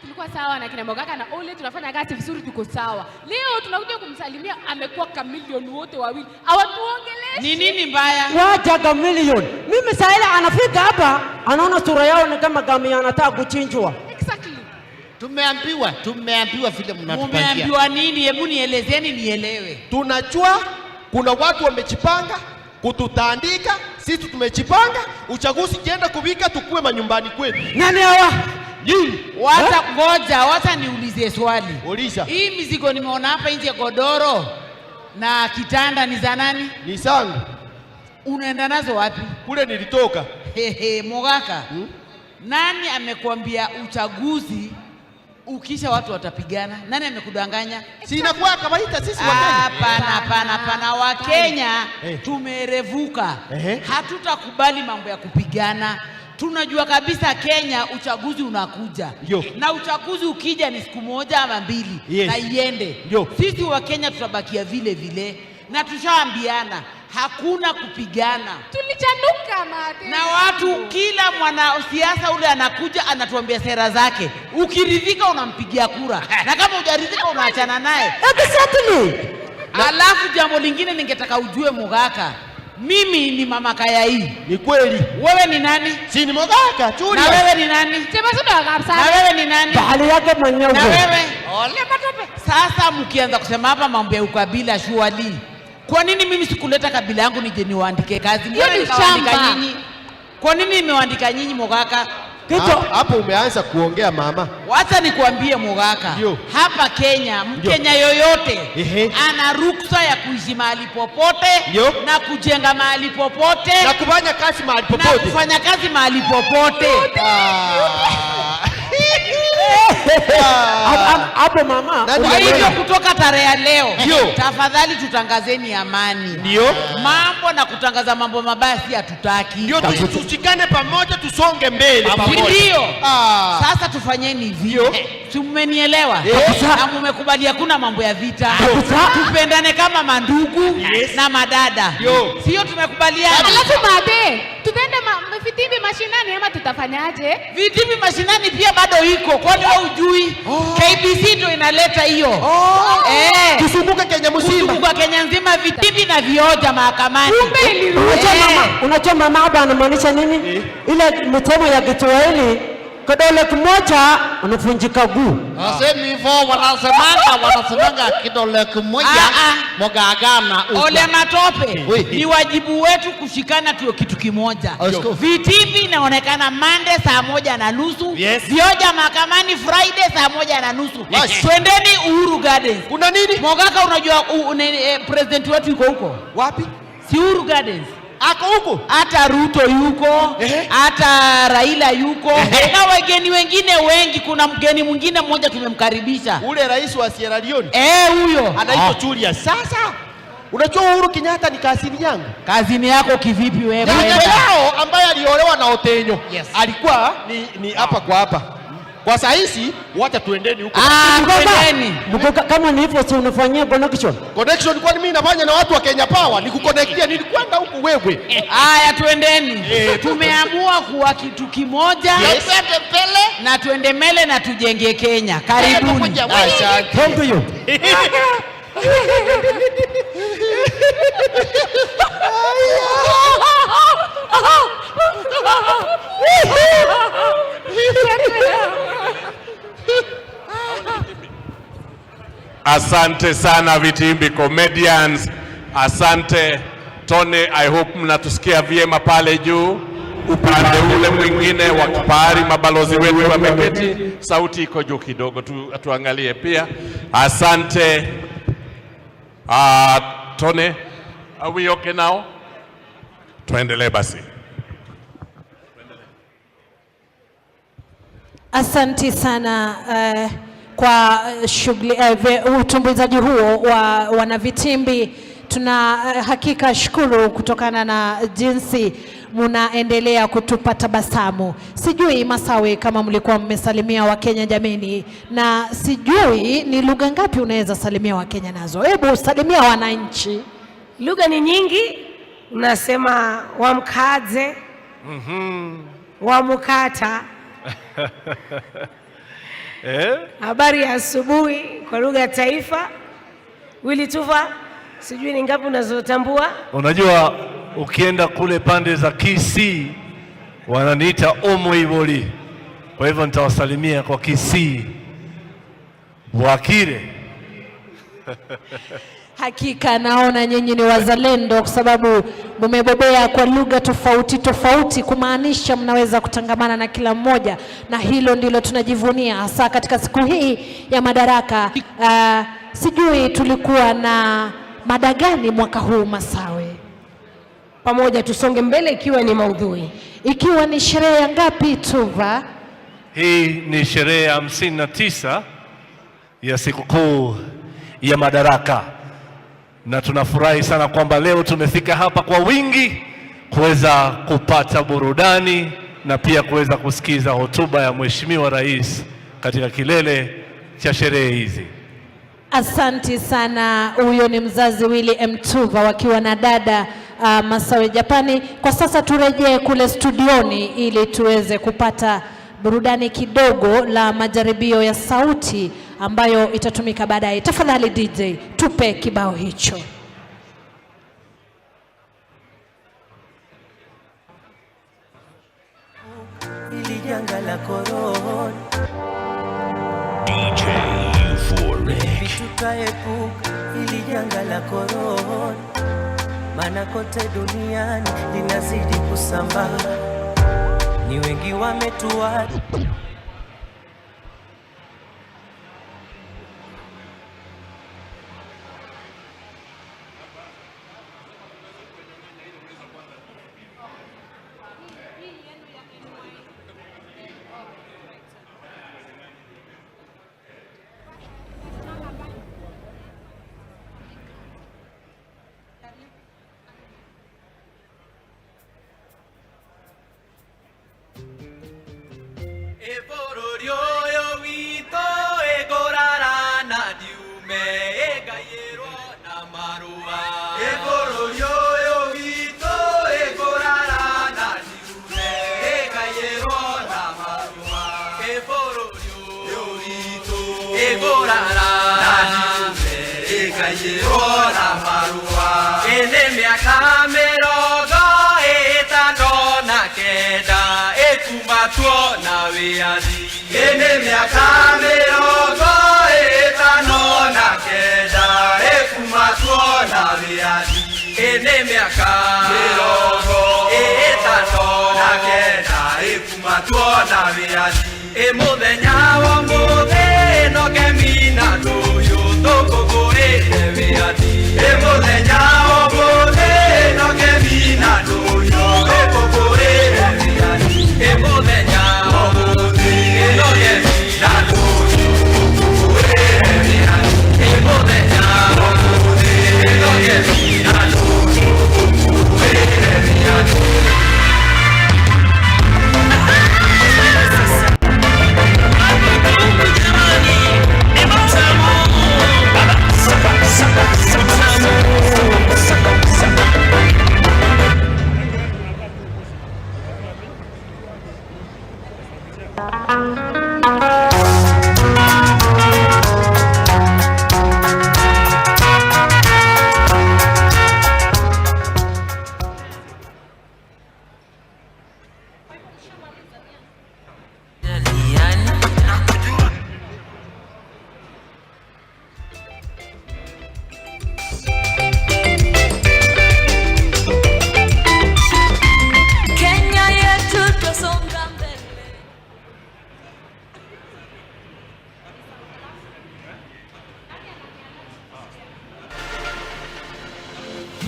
tulikuwa sawa na kina Mogaka na Ole, tunafanya kazi vizuri, tuko sawa. Leo tunakuja kumsalimia, amekuwa kamilioni wote wawili. Hawatuongeleshe. Ni nini mbaya? Wacha kamilioni. Mimi Saila anafika hapa, anaona sura yao ni kama gamia anataka kuchinjwa. Exactly. Tumeambiwa vile mnatupangia. Mumeambiwa nini? Hebu nielezeni nielewe. Tunajua kuna watu wamejipanga kututandika, sisi tumejipanga, uchaguzi kienda kubika tukue manyumbani kwetu. Nani hawa? Nini? Wacha ngoja, wacha niulize swali. Uliza. Hii mizigo nimeona hapa nje, godoro na kitanda ni za nani? Ni zangu. Unaenda nazo wapi? Kule nilitoka. Mogaka. Nani amekwambia uchaguzi ukisha watu watapigana? Nani amekudanganya? Si inakuwa kawaida sisi wa Kenya. Hapana, wa Kenya tumerevuka. Hatutakubali mambo ya kupigana. Tunajua kabisa Kenya uchaguzi unakuja. Na uchaguzi ukija ni siku moja ama mbili na iende. Sisi wa Kenya tutabakia vile vile na tushaambiana hakuna kupigana. Tulichanuka mate. Na watu, kila mwana siasa ule anakuja anatuambia sera zake. Ukiridhika unampigia kura. Na kama hujaridhika unaachana naye. Exactly. Alafu jambo lingine ningetaka ujue Mogaka. Mimi ni mama kaya hii. Ni kweli. Wewe ni nani? Si ni Mogaka, Julia. Na wewe ni nani? Na wewe ni nani? Bahali yake mwenyewe. Na wewe? Ole matope. Sasa mkianza kusema hapa mambo ya ukabila shuali. Kwa nini mimi sikuleta kabila yangu nije niwaandike kazi? Mbona niwaandika nyinyi? Kwa nini nimewaandika nyinyi Mogaka? Hapo umeanza kuongea mama. Wacha nikuambie Mogaka. Hapa Kenya, Mkenya yoyote ana ruksa ya kuishi mahali popote na kujenga mahali popote na kufanya kazi mahali popote. Na kufanya kazi mahali popote. Hapo mama. Kwa hivyo kutoka tarehe ya leo tafadhali tutangazeni amani. Mambo na kutangaza mambo mabaya si hatutaki. Tushikane pamoja, tusonge mbele pamoja. Sasa tufanyeni hivyo. Tumenielewa? Na mmekubali hakuna mambo ya vita. Tupendane kama mandugu na madada. Sio tumekubaliana? Alafu baadaye tutaenda vitimbi mashinani ama tutafanyaje? Vitimbi mashinani pia bado iko. Kwani wewe hujui? KBC ndio inaleta hiyo. Tusunguke Kenya mzima. Tusunguke Kenya nzima, vitimbi na vioja mahakamani. Unajua mama hapa anamaanisha nini? Ile mtemo ya Kiswahili, kidole kimoja unavunjika guu. Nasema hivyo wanasemanga kidole kimoja mogagana. Ole matope. Ni wajibu wetu kushikana tuwe kitu kimoja. Vitimbi inaonekana Monday saa 1:30. Vioja mahakamani Friday saa 1:30. Twendeni Uhuru Gardens. Kuna nini? Mogaka, unajua president wetu yuko huko. Wapi? Si Uhuru Gardens. Ako huko? Hata Ruto yuko, hata Raila yuko, na wageni wengine wengi. Kuna mgeni mwingine mmoja tumemkaribisha. Ule rais wa Sierra Leone. Huyo. Anaitwa Julia. Sasa unajua Uhuru Kenyatta ni kazini yangu. Kazini yako kivipi wewe? Yao ambaye aliolewa na Otenyo. Alikuwa ni hapa kwa hapa. Kwa sahizi wacha tuendeni huko. Tuendeni. Kama ni hivyo si unafanyia connection. Connection kwani mimi nafanya na watu wa Kenya Power, nikuconnectia nilikwenda huko wewe. Tuendeni. Tumeamua kuwa kitu kimoja. Twende mbele na tuende mbele na tujenge Kenya. Karibuni. Thank you. Asante sana vitimbi comedians. Asante Tony, I hope mnatusikia vyema pale juu. Upande ule mwingine wa kipahari mabalozi wetu wameketi, sauti iko juu kidogo, tuangalie pia. Asante. Tony, are we okay now? Tuendelee basi. Asante sana kwa shughuli utumbuizaji huo wa wanavitimbi. Tuna hakika shukuru kutokana na jinsi munaendelea kutupa tabasamu. Sijui Masawe kama mlikuwa mmesalimia Wakenya jameni, na sijui ni lugha ngapi unaweza salimia Wakenya nazo. Hebu salimia wananchi. Lugha ni nyingi, unasema wamkaze, wamukata Habari ya asubuhi kwa lugha ya taifa. Willy Tuva, sijui ni ngapi unazotambua? Unajua ukienda kule pande za Kisii wananiita Omoiboli. Kwa hivyo nitawasalimia kwa Kisii. Wakire. Hakika naona nyinyi ni wazalendo kwa sababu mmebobea kwa lugha tofauti tofauti, kumaanisha mnaweza kutangamana na kila mmoja, na hilo ndilo tunajivunia hasa katika siku hii ya Madaraka. Sijui tulikuwa na mada gani mwaka huu Masawe? Pamoja tusonge mbele, ikiwa ni maudhui, ikiwa ni sherehe ya ngapi Tuva? Hii ni sherehe ya 59 ya sikukuu ya Madaraka, na tunafurahi sana kwamba leo tumefika hapa kwa wingi kuweza kupata burudani na pia kuweza kusikiza hotuba ya Mheshimiwa Rais katika kilele cha sherehe hizi. Asanti sana. Huyo ni mzazi Willy M. Tuva wakiwa na dada Masawe Japani. Kwa sasa turejee kule studioni ili tuweze kupata burudani kidogo la majaribio ya sauti ambayo itatumika baadaye. Tafadhali DJ, tupe kibao hicho. Ili janga la korona DJ Uhuru tutaepuka ili janga la korona, maana kote duniani linazidi kusambaa, ni wengi wametuacha.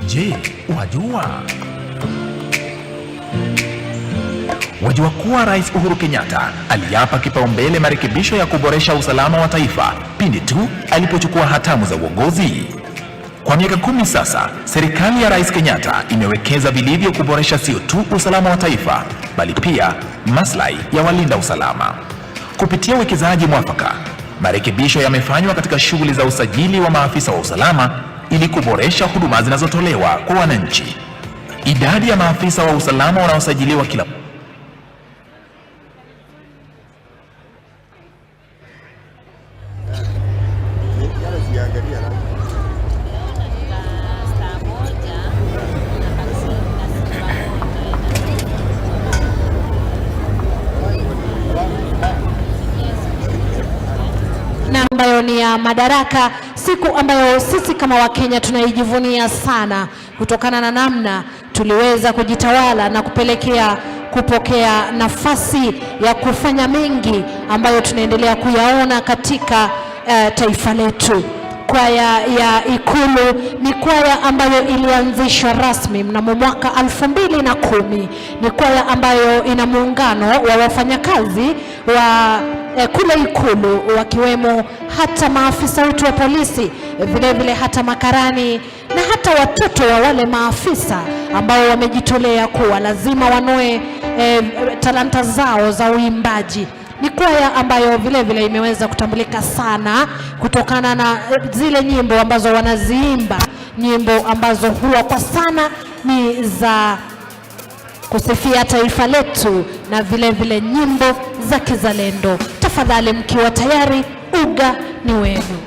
Je, wajua kuwa Rais Uhuru Kenyatta aliapa kipaumbele marekebisho ya kuboresha usalama wa taifa pindi tu alipochukua hatamu za uongozi? Kwa miaka 10 sasa, serikali ya Rais Kenyatta imewekeza vilivyo kuboresha sio tu usalama wa taifa, bali pia maslahi ya walinda usalama. Kupitia uwekezaji mwafaka, marekebisho yamefanywa katika shughuli za usajili wa maafisa wa usalama ili kuboresha huduma zinazotolewa kwa wananchi. Idadi ya maafisa wa usalama wanaosajiliwa kila ya Madaraka, siku ambayo sisi kama Wakenya tunaijivunia sana kutokana na namna tuliweza kujitawala na kupokea nafasi ya kufanya mengi ambayo tunaendelea kuyaona katika taifa letu. Kwaya ya Ikulu ni kwaya ambayo ilianzishwa rasmi mnamo mwaka 2010. Ni kwaya ambayo ina muungano wa wafanyakazi wa kule Ikulu, wakiwemo hata maafisa wetu wa polisi, vile hata makarani na hata watoto wa wale maafisa ambao wamejitolea kuwa lazima wanoe talanta zao za uimbaji. Ni kwaya ambayo vile imeweza kutambulika sana kutokana na zile nyimbo ambazo wanaziimba, nyimbo ambazo huwa kwa sana ni za kusifia taifa letu na vile nyimbo za kizalendo. Tafadhali mkiwa tayari, uga ni wenu.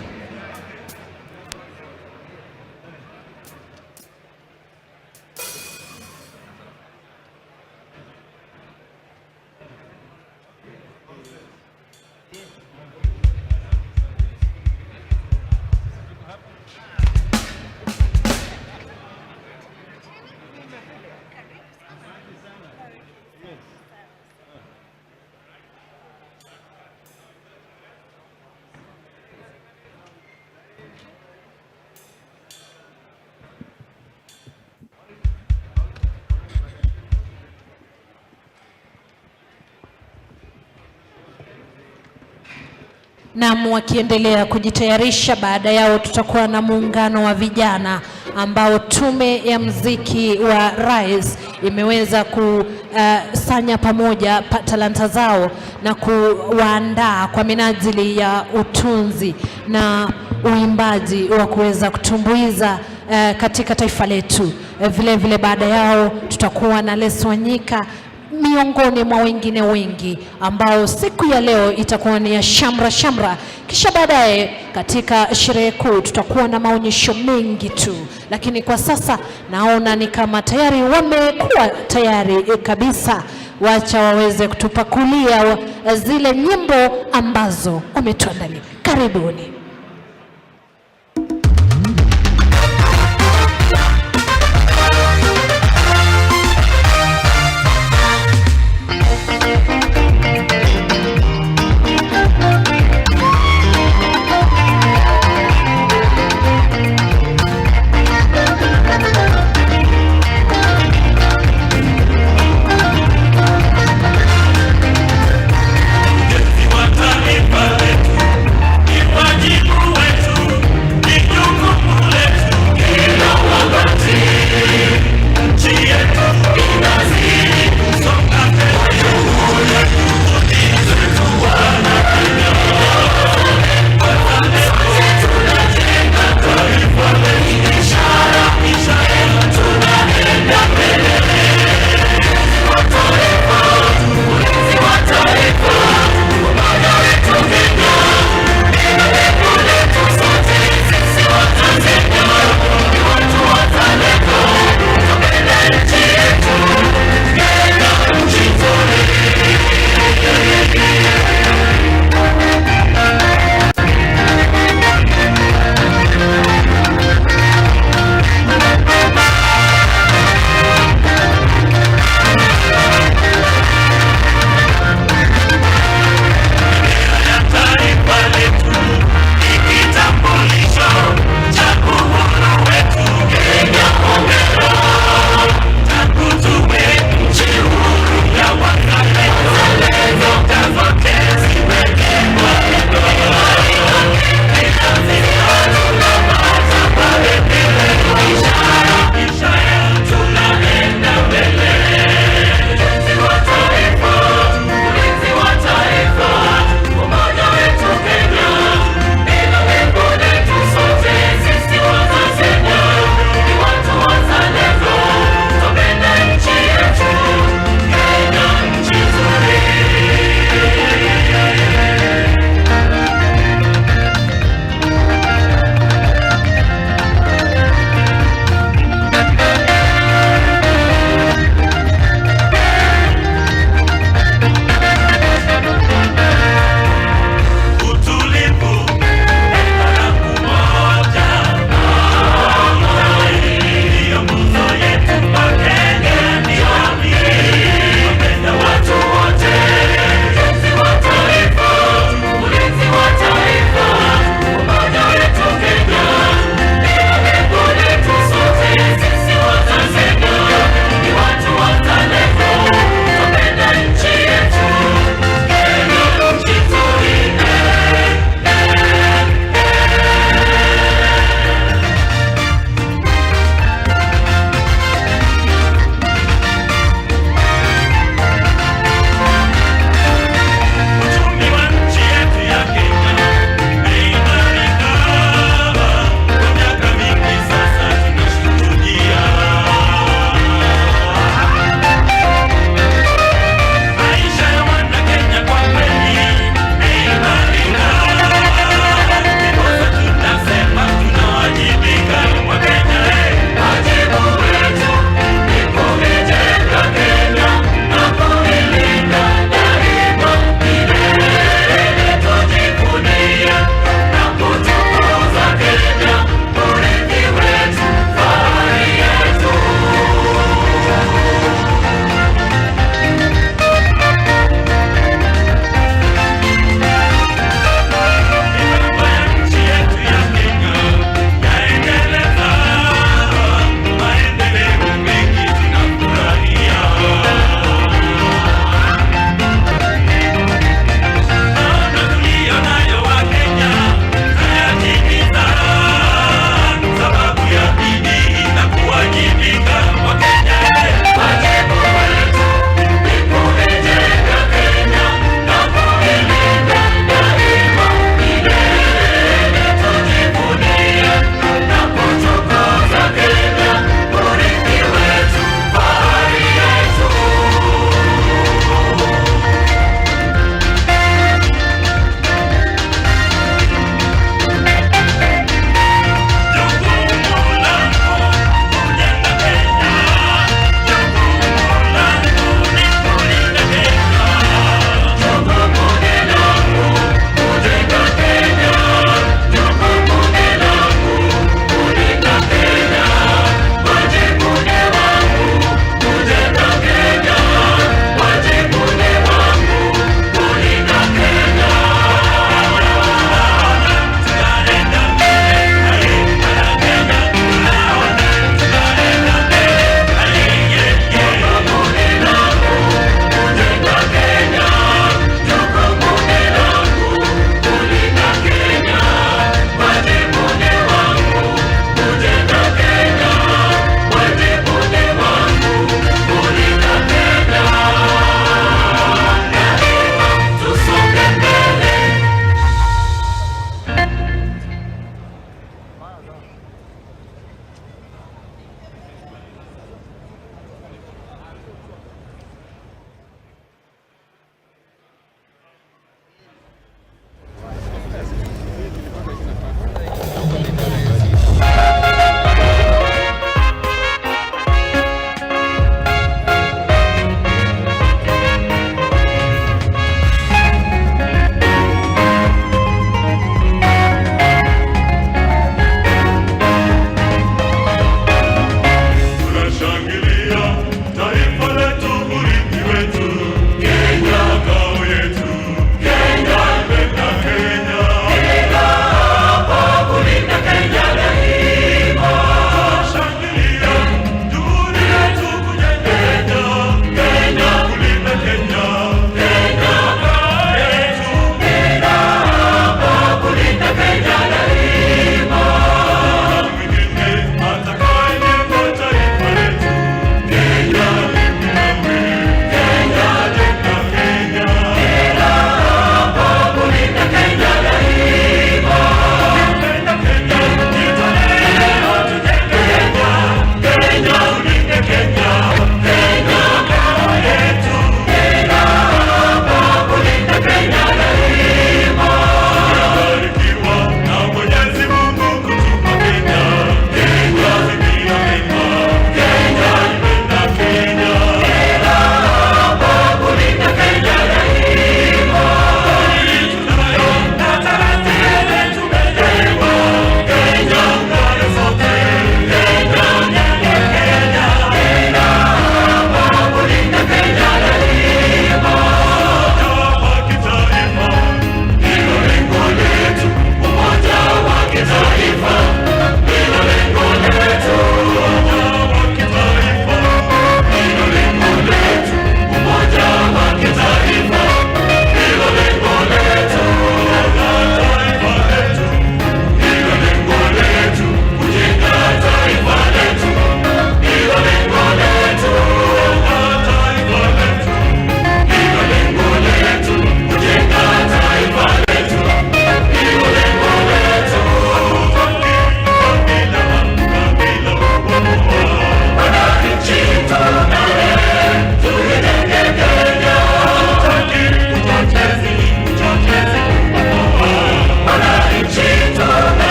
Na wakiendelea kujitayarisha, baada yao tutakuwa na muungano wa vijana ambao Tume ya Muziki wa Rais imeweza kusanya pamoja talanta zao na kuwaandaa kwa minajili ya utunzi na uimbaji wa kuweza kutumbuiza katika taifa letu. Vile baada yao tutakuwa na Leso Wanyika miongoni mwa wengine wengi ambao siku ya leo itakuwa ni ya shamra. Kisha baadaye katika sherehe kuu tutakuwa na maonyesho mengi tu, lakini kwa sasa naona ni kama tayari wamekuwa tayari kabisa. Wacha waweze kutupakulia zile nyimbo ambazo wametuandalia. Karibuni. Watani pale, ipaji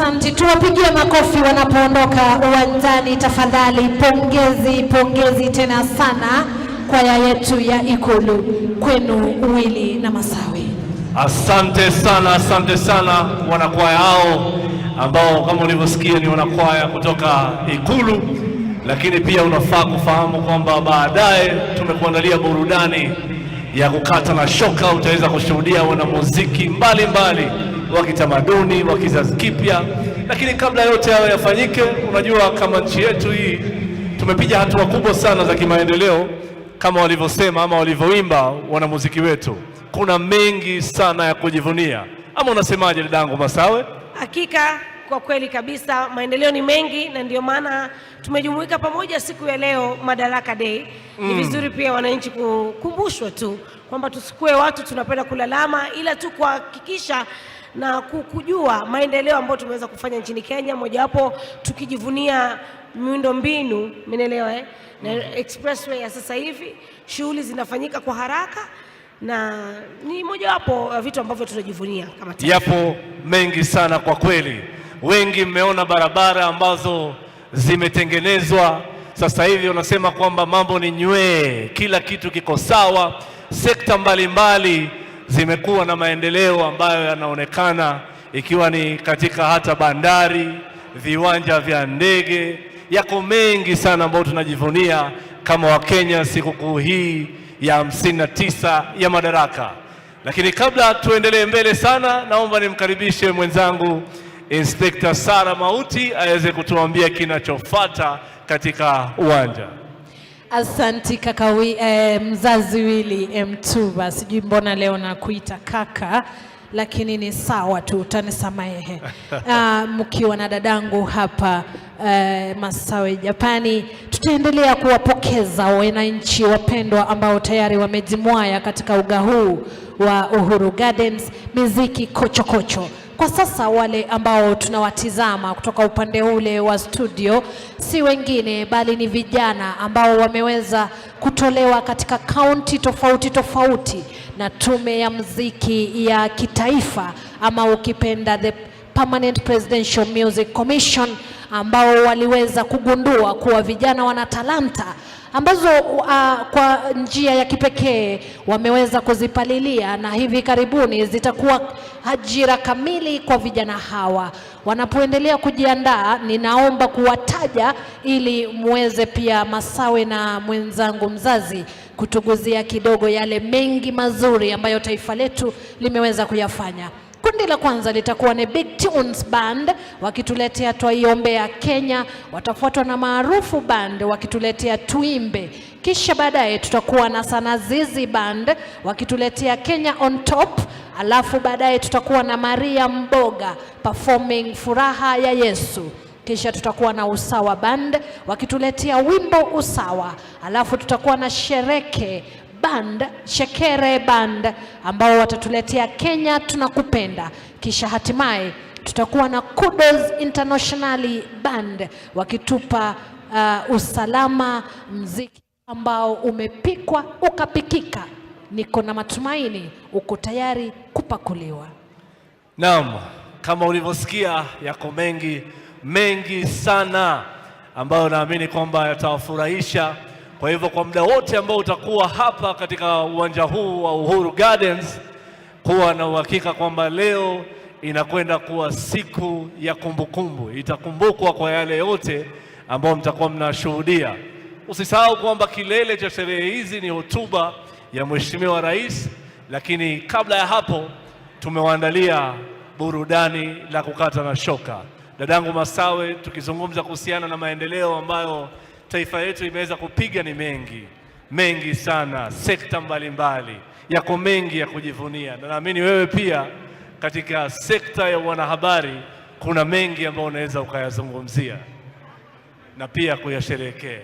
Asante, tuwapigie makofi wanapoondoka uwanjani tafadhali. Pongezi tena sana kwaya yetu ya Ikulu, kwenu Willy na Masawe. Asante sana wanakwaya hao ambao kama ulivyosikia ni wanakwaya kutoka Ikulu, lakini pia unafaa kufahamu kwamba baadaye tumekuandalia burudani ya kukata na shoka. Utaweza kushuhudia wanamuziki mbalimbali wa kitamaduni wa kizazi kipya, lakini kabla yote hayo yafanyike, unajua kama nchi yetu hii tumepiga hatua kubwa sana za kimaendeleo kama walivyosema ama walivyoimba wanamuziki wetu. Kuna mengi sana ya kujivunia, ama unasemaje dadangu Masawe? Hakika kwa kweli kabisa, maendeleo ni mengi na ndio maana tumejumuika pamoja siku ya leo Madaraka Day. Ni vizuri pia wananchi kukumbushwa tu kwamba tusikue watu tunapenda kulalama, ila tu kuhakikisha na kujua maendeleo ambayo tumeweza kufanya nchini Kenya, mojawapo tukijivunia miundo mbinu, umeelewa na expressway ya sasa hivi shughuli zinafanyika kwa haraka, na ni mojawapo vitu ambavyo tunajivunia kama taifa. Yapo mengi sana kwa kweli. Wengi mmeona barabara ambazo zimetengenezwa sasa hivi, unasema kwamba mambo ni nywee, kila kitu kiko sawa. Sekta mbalimbali zimekuwa na maendeleo ambayo yanaonekana, ikiwa ni katika hata bandari, viwanja vya ndege. Yako mengi sana ambayo tunajivunia kama Wakenya sikukuu hii ya 59 ya Madaraka. Lakini kabla tuendelee mbele sana, naomba nimkaribishe mwenzangu Inspector Sara Mauti aweze kutuambia kinachofuata katika uwanja. Asante kaka mzazi Willy Mtuba, sijui mbona leo nakuita kaka, lakini ni sawa tu, utanisamehe. Mkiwa na dadangu hapa Masawe Japani, tutaendelea kuwapokeza wananchi wapendwa ambao tayari wamejimwaya katika uga huu wa Uhuru Gardens, miziki kochokocho. Kwa sasa wale ambao tunawatizama kutoka upande ule wa studio si wengine bali ni vijana ambao wameweza kutolewa katika kaunti tofauti na tume ya muziki ya kitaifa, ama ukipenda the Permanent Presidential Music Commission, ambao waliweza kugundua kuwa vijana wana talanta ambazo kwa njia ya kipekee wameweza kuzipalilia, na hivi karibuni zitakuwa ajira kamili kwa vijana hawa. Wanapoendelea kujiandaa, ninaomba kuwataja ili muweze pia Masawe na mwenzangu mzazi kutuguzia kidogo yale mengi mazuri ambayo taifa letu limeweza kuyafanya. Kundi la kwanza litakuwa ni Big Tunes Band wakituletea Twaiombea Kenya, watafuatwa na Maarufu Band wakituletea Tuimbe. Kisha baadaye tutakuwa na Sanazizi Band wakituletea Kenya on Top, alafu baadaye tutakuwa na Maria Mboga performing Furaha ya Yesu. Kisha tutakuwa na Usawa Band wakituletea wimbo Usawa, alafu tutakuwa na Shekere Band ambao watatuletea Kenya Tunakupenda. Kisha hatimaye tutakuwa na Kudos Internationally Band wakitupa usalama, mziki ambao umepikwa ukapikika. Niko na matumaini uko tayari kupakuliwa. Naam, kama ulivyosikia yako mengi sana ambayo naamini kwamba yatawafurahisha. Kwa hivyo kwa muda wote ambao utakuwa hapa katika uwanja huu wa Uhuru Gardens, kuwa na uhakika kwamba leo inakwenda kuwa siku ya kumbukumbu. Itakumbukwa kwa yale yote ambao mtakuwa mnashuhudia. Usisahau kwamba kilele cha sherehe hizi ni hotuba ya Mheshimiwa Rais, lakini kabla ya hapo tumewaandalia burudani la kukata na shoka. Dadangu Masawe, tukizungumza kuhusiana na maendeleo ambayo taifa yetu imeweza kupiga ni mengi sana, sekta mbalimbali, yako mengi ya kujivunia, na naamini wewe pia katika sekta ya wanahabari kuna mengi ambayo unaweza ukayazungumzia na pia kuyasherehekea.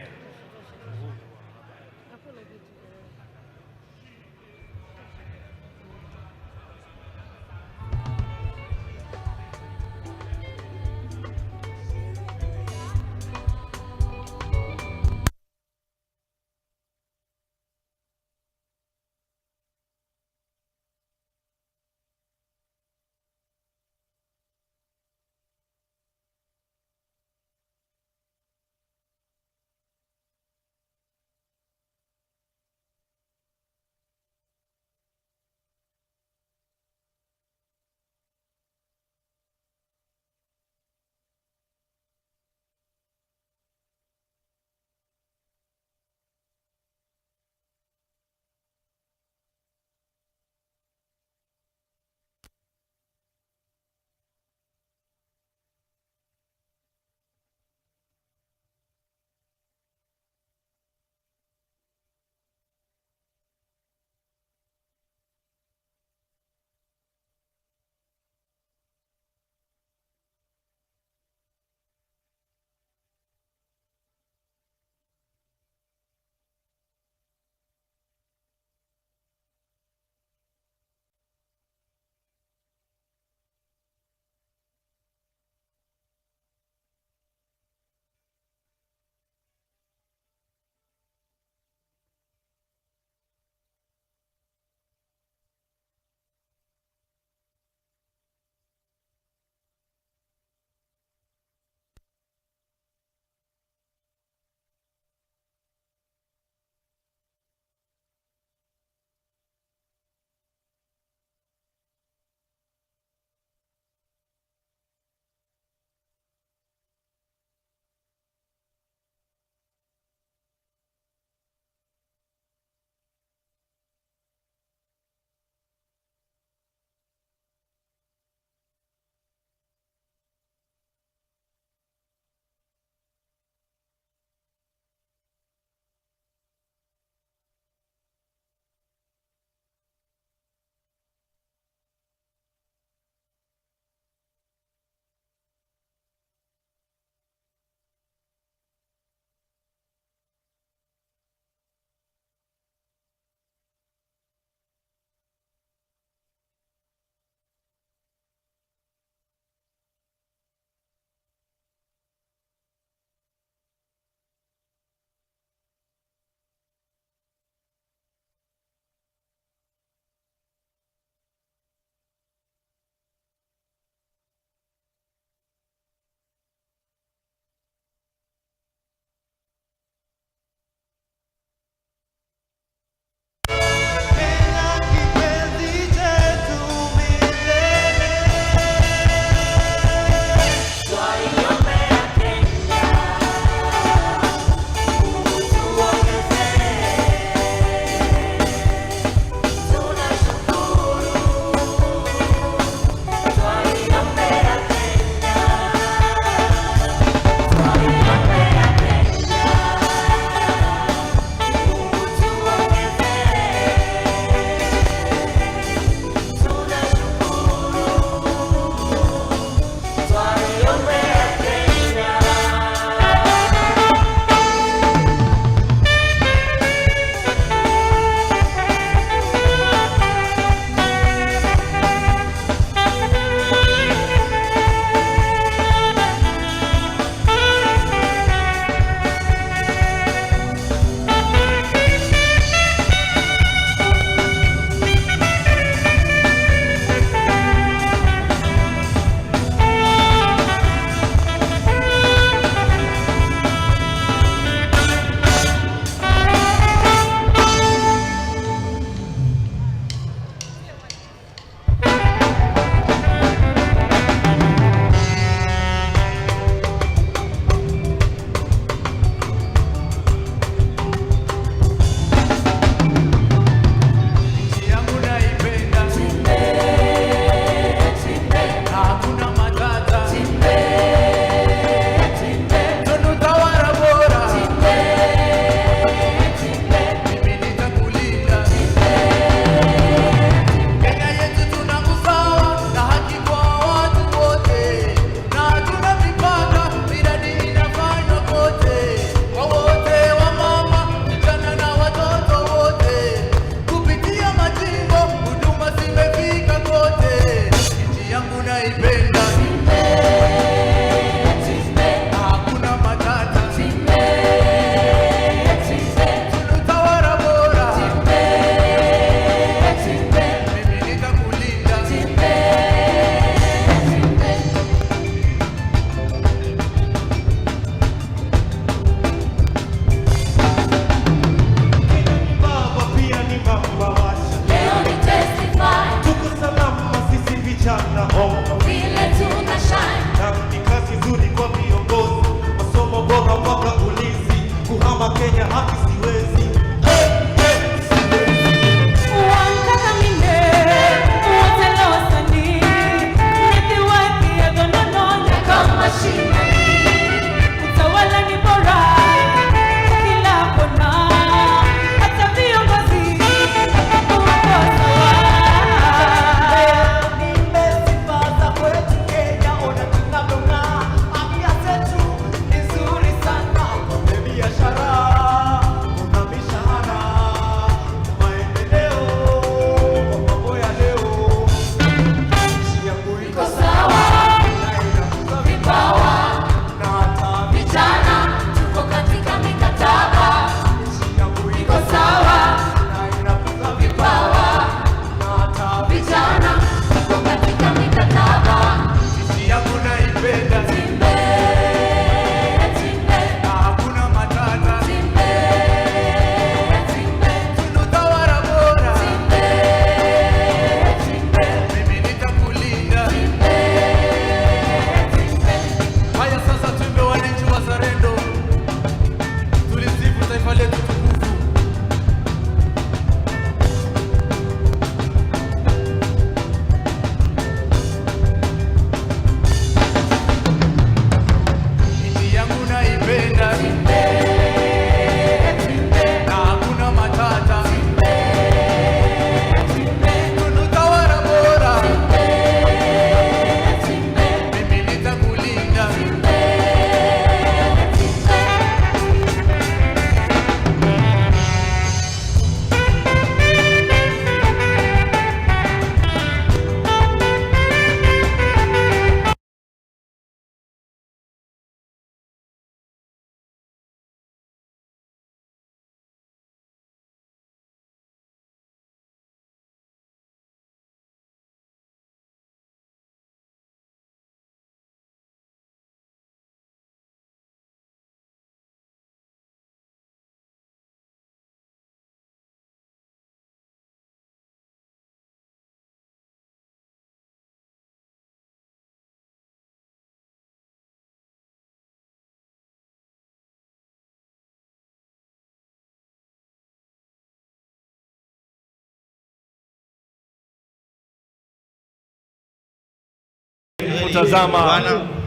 kutazama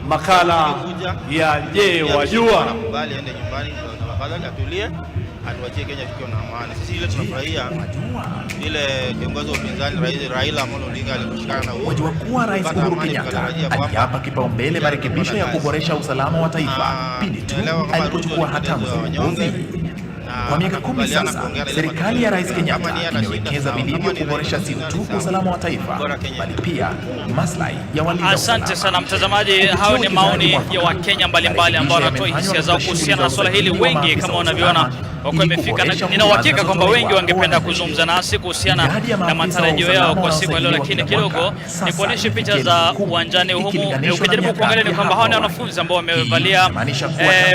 makala ya Je Wajua. Nakubali aende nyumbani, tafadhali atulie, atuachie Kenya tukiwa na amani. Sisi ile tunafurahia ile kiongozi wa upinzani Raila Amolo Odinga aliposhikana na Uhuru. Wajua kuwa Rais Uhuru Kenyatta aliapa kipaumbele marekebisho ya kuboresha usalama wa taifa pindi tu alipochukua hatamu za uongozi. Kwa miaka 10 sasa, serikali ya Rais Kenyatta imewekeza vilivyo kuboresha si tu usalama wa taifa, bali pia maslahi ya walinda usalama. Asante sana mtazamaji, hao ni maoni ya Wakenya mbalimbali ambao wanatoa hisia zao kuhusiana na swala hili. Wengi kama unavyoona wako wamefika, na nina uhakika kwamba wengi wangependa kuzungumza nasi kuhusiana na matarajio yao kwa siku leo, lakini kidogo ni kuonesha picha za uwanjani humu. Ukijaribu kuangalia ni kwamba hawa ni wanafunzi ambao wamevalia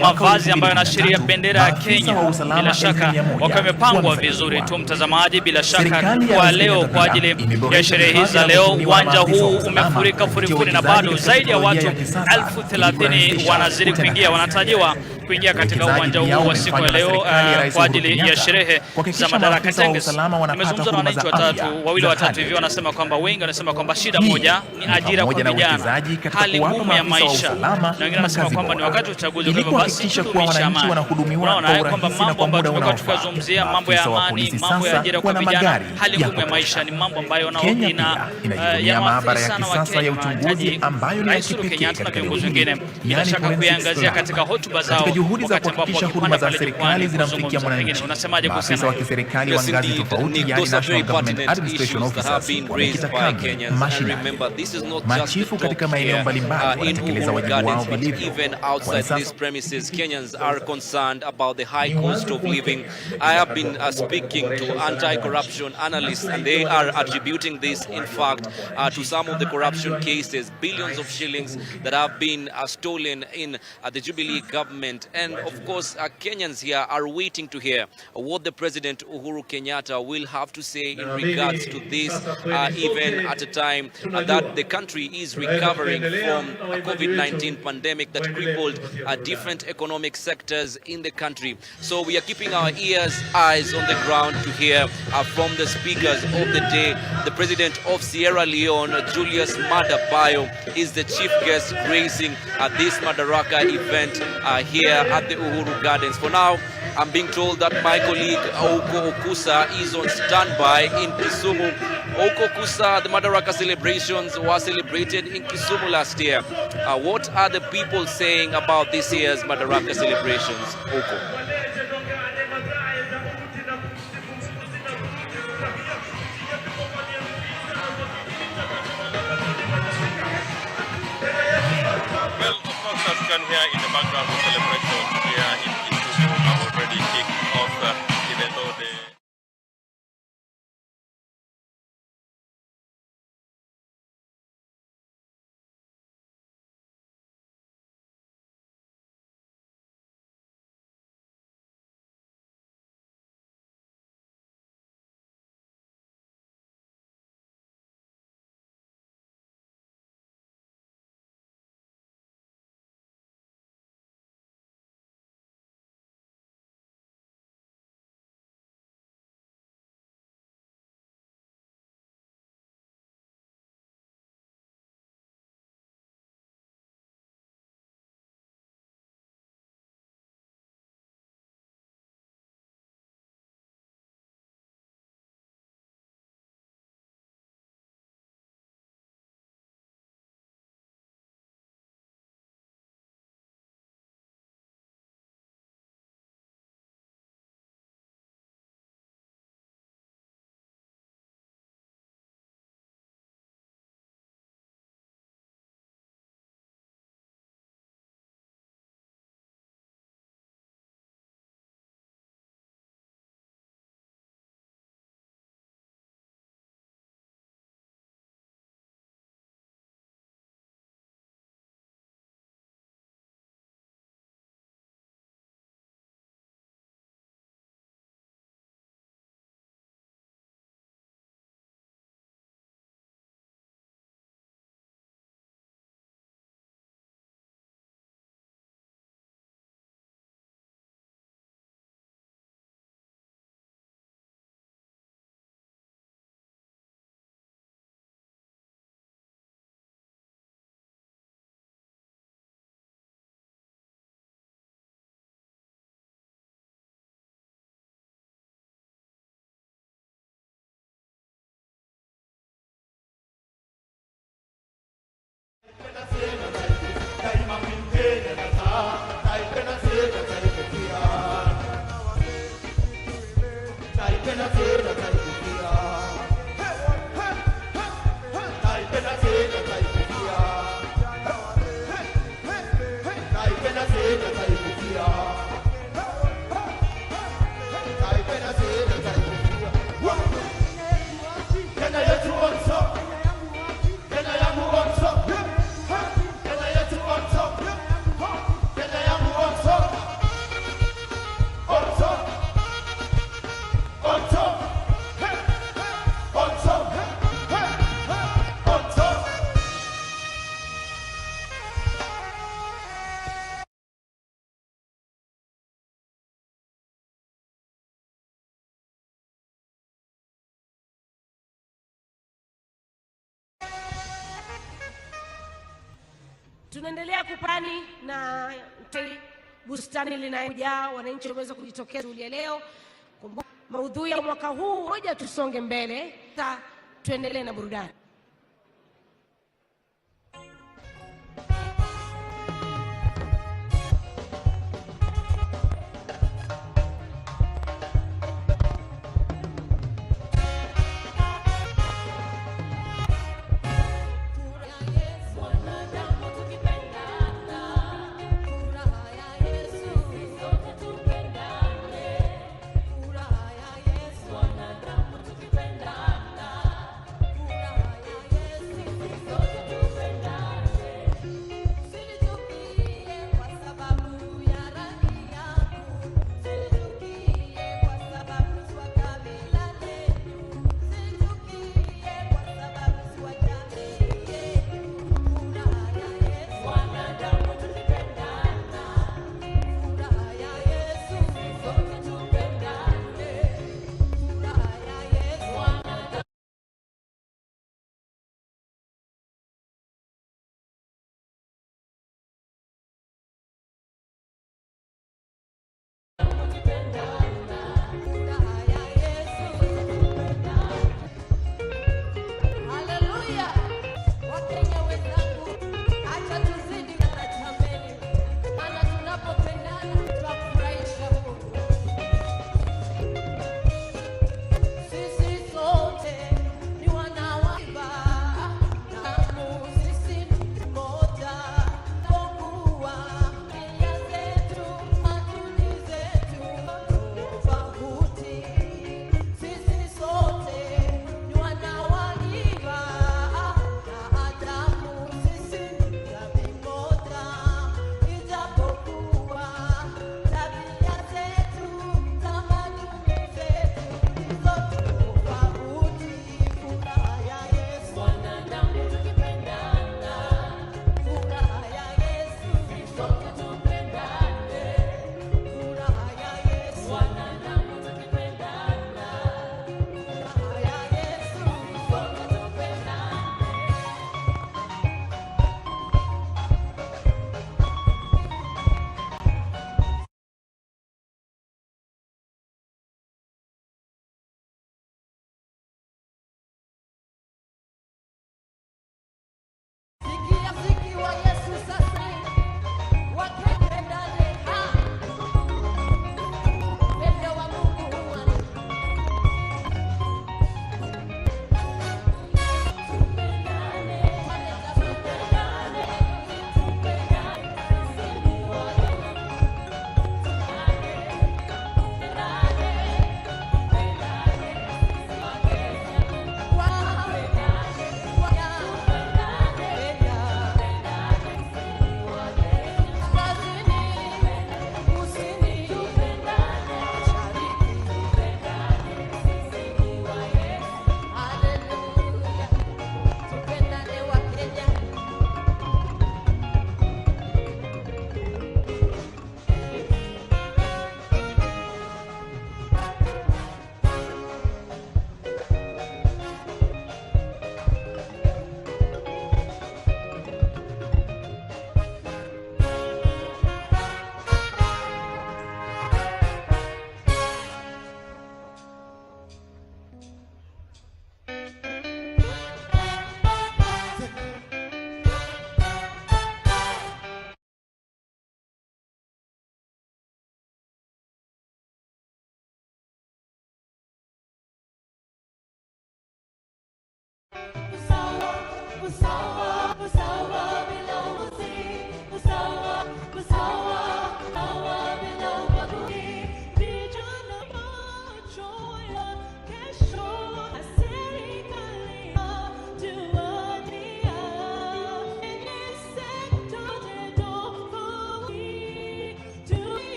mavazi ambayo yanaashiria bendera ya Kenya. Bila shaka wako wamepangwa vizuri tu mtazamaji, bila shaka kwa leo, kwa ajili ya sherehe hizi za leo. Uwanja huu umefurika furifuri na bado zaidi ya watu 30,000 wanazidi kuingia, wanatarajiwa kuingia katika uwanja huu wa siku ya leo kwa ajili ya sherehe za Madaraka Day. Nimezungumza na wananchi wawili watatu hivi, wanasema kwamba wengi wanasema kwamba shida moja ni ajira kwa vijana, hali ngumu ya maisha, na wengine wanasema kwamba ni wakati wa uchaguzi, kwa hivyo basi tudumishe amani. Unaona kwamba mambo ambayo tumekuwa tukizungumzia, mambo ya amani, mambo ya ajira kwa vijana, hali ngumu ya maisha ni mambo ambayo yanaathiri sana Wakenya. Wanahitaji Rais Uhuru Kenyatta na viongozi wengine bila shaka kuiangazia katika hotuba zao juhudi za kuhakikisha huduma za serikali zinamfikia mwananchi. Maafisa wa kiserikali wa ngazi tofauti, yani National Government Administration Officers, wamekita kambi mashinani. Machifu katika maeneo mbalimbali wanatekeleza wajibu wao vilivyo. Kwa sasa Kenyans are concerned about the high cost of living. I have been speaking to anti-corruption analysts, and they are attributing this, in fact, to some of the corruption cases, billions of shillings that have been stolen in the Jubilee government. And of course, Kenyans here are waiting to hear what the President Uhuru Kenyatta will have to say in regards to this, even at a time that the country is recovering from a COVID-19 pandemic that crippled different economic sectors in the country. So we are keeping our eyes on the ground to hear from the speakers of the day. The President of Sierra Leone, Julius Maada Bio, is the chief guest gracing this Madaraka event here at the Uhuru Gardens. For now, I'm being told that my colleague Oko Okusa is on standby in Kisumu. Oko Okusa, the Madaraka celebrations were celebrated in Kisumu last year. What are the people saying about this year's Madaraka celebrations, Oko? Well, of course, as you can hear in the background, the celebration here in Kisumu have already kicked off, even though the Tunaendelea kupani na bustani linayojaa wananchi wameweza kujitokeza shughuli leo. Maudhui ya mwaka huu, moja, tusonge mbele, tuendelee na burudani. Furaha ya Yesu wanadamu tukipendana, furaha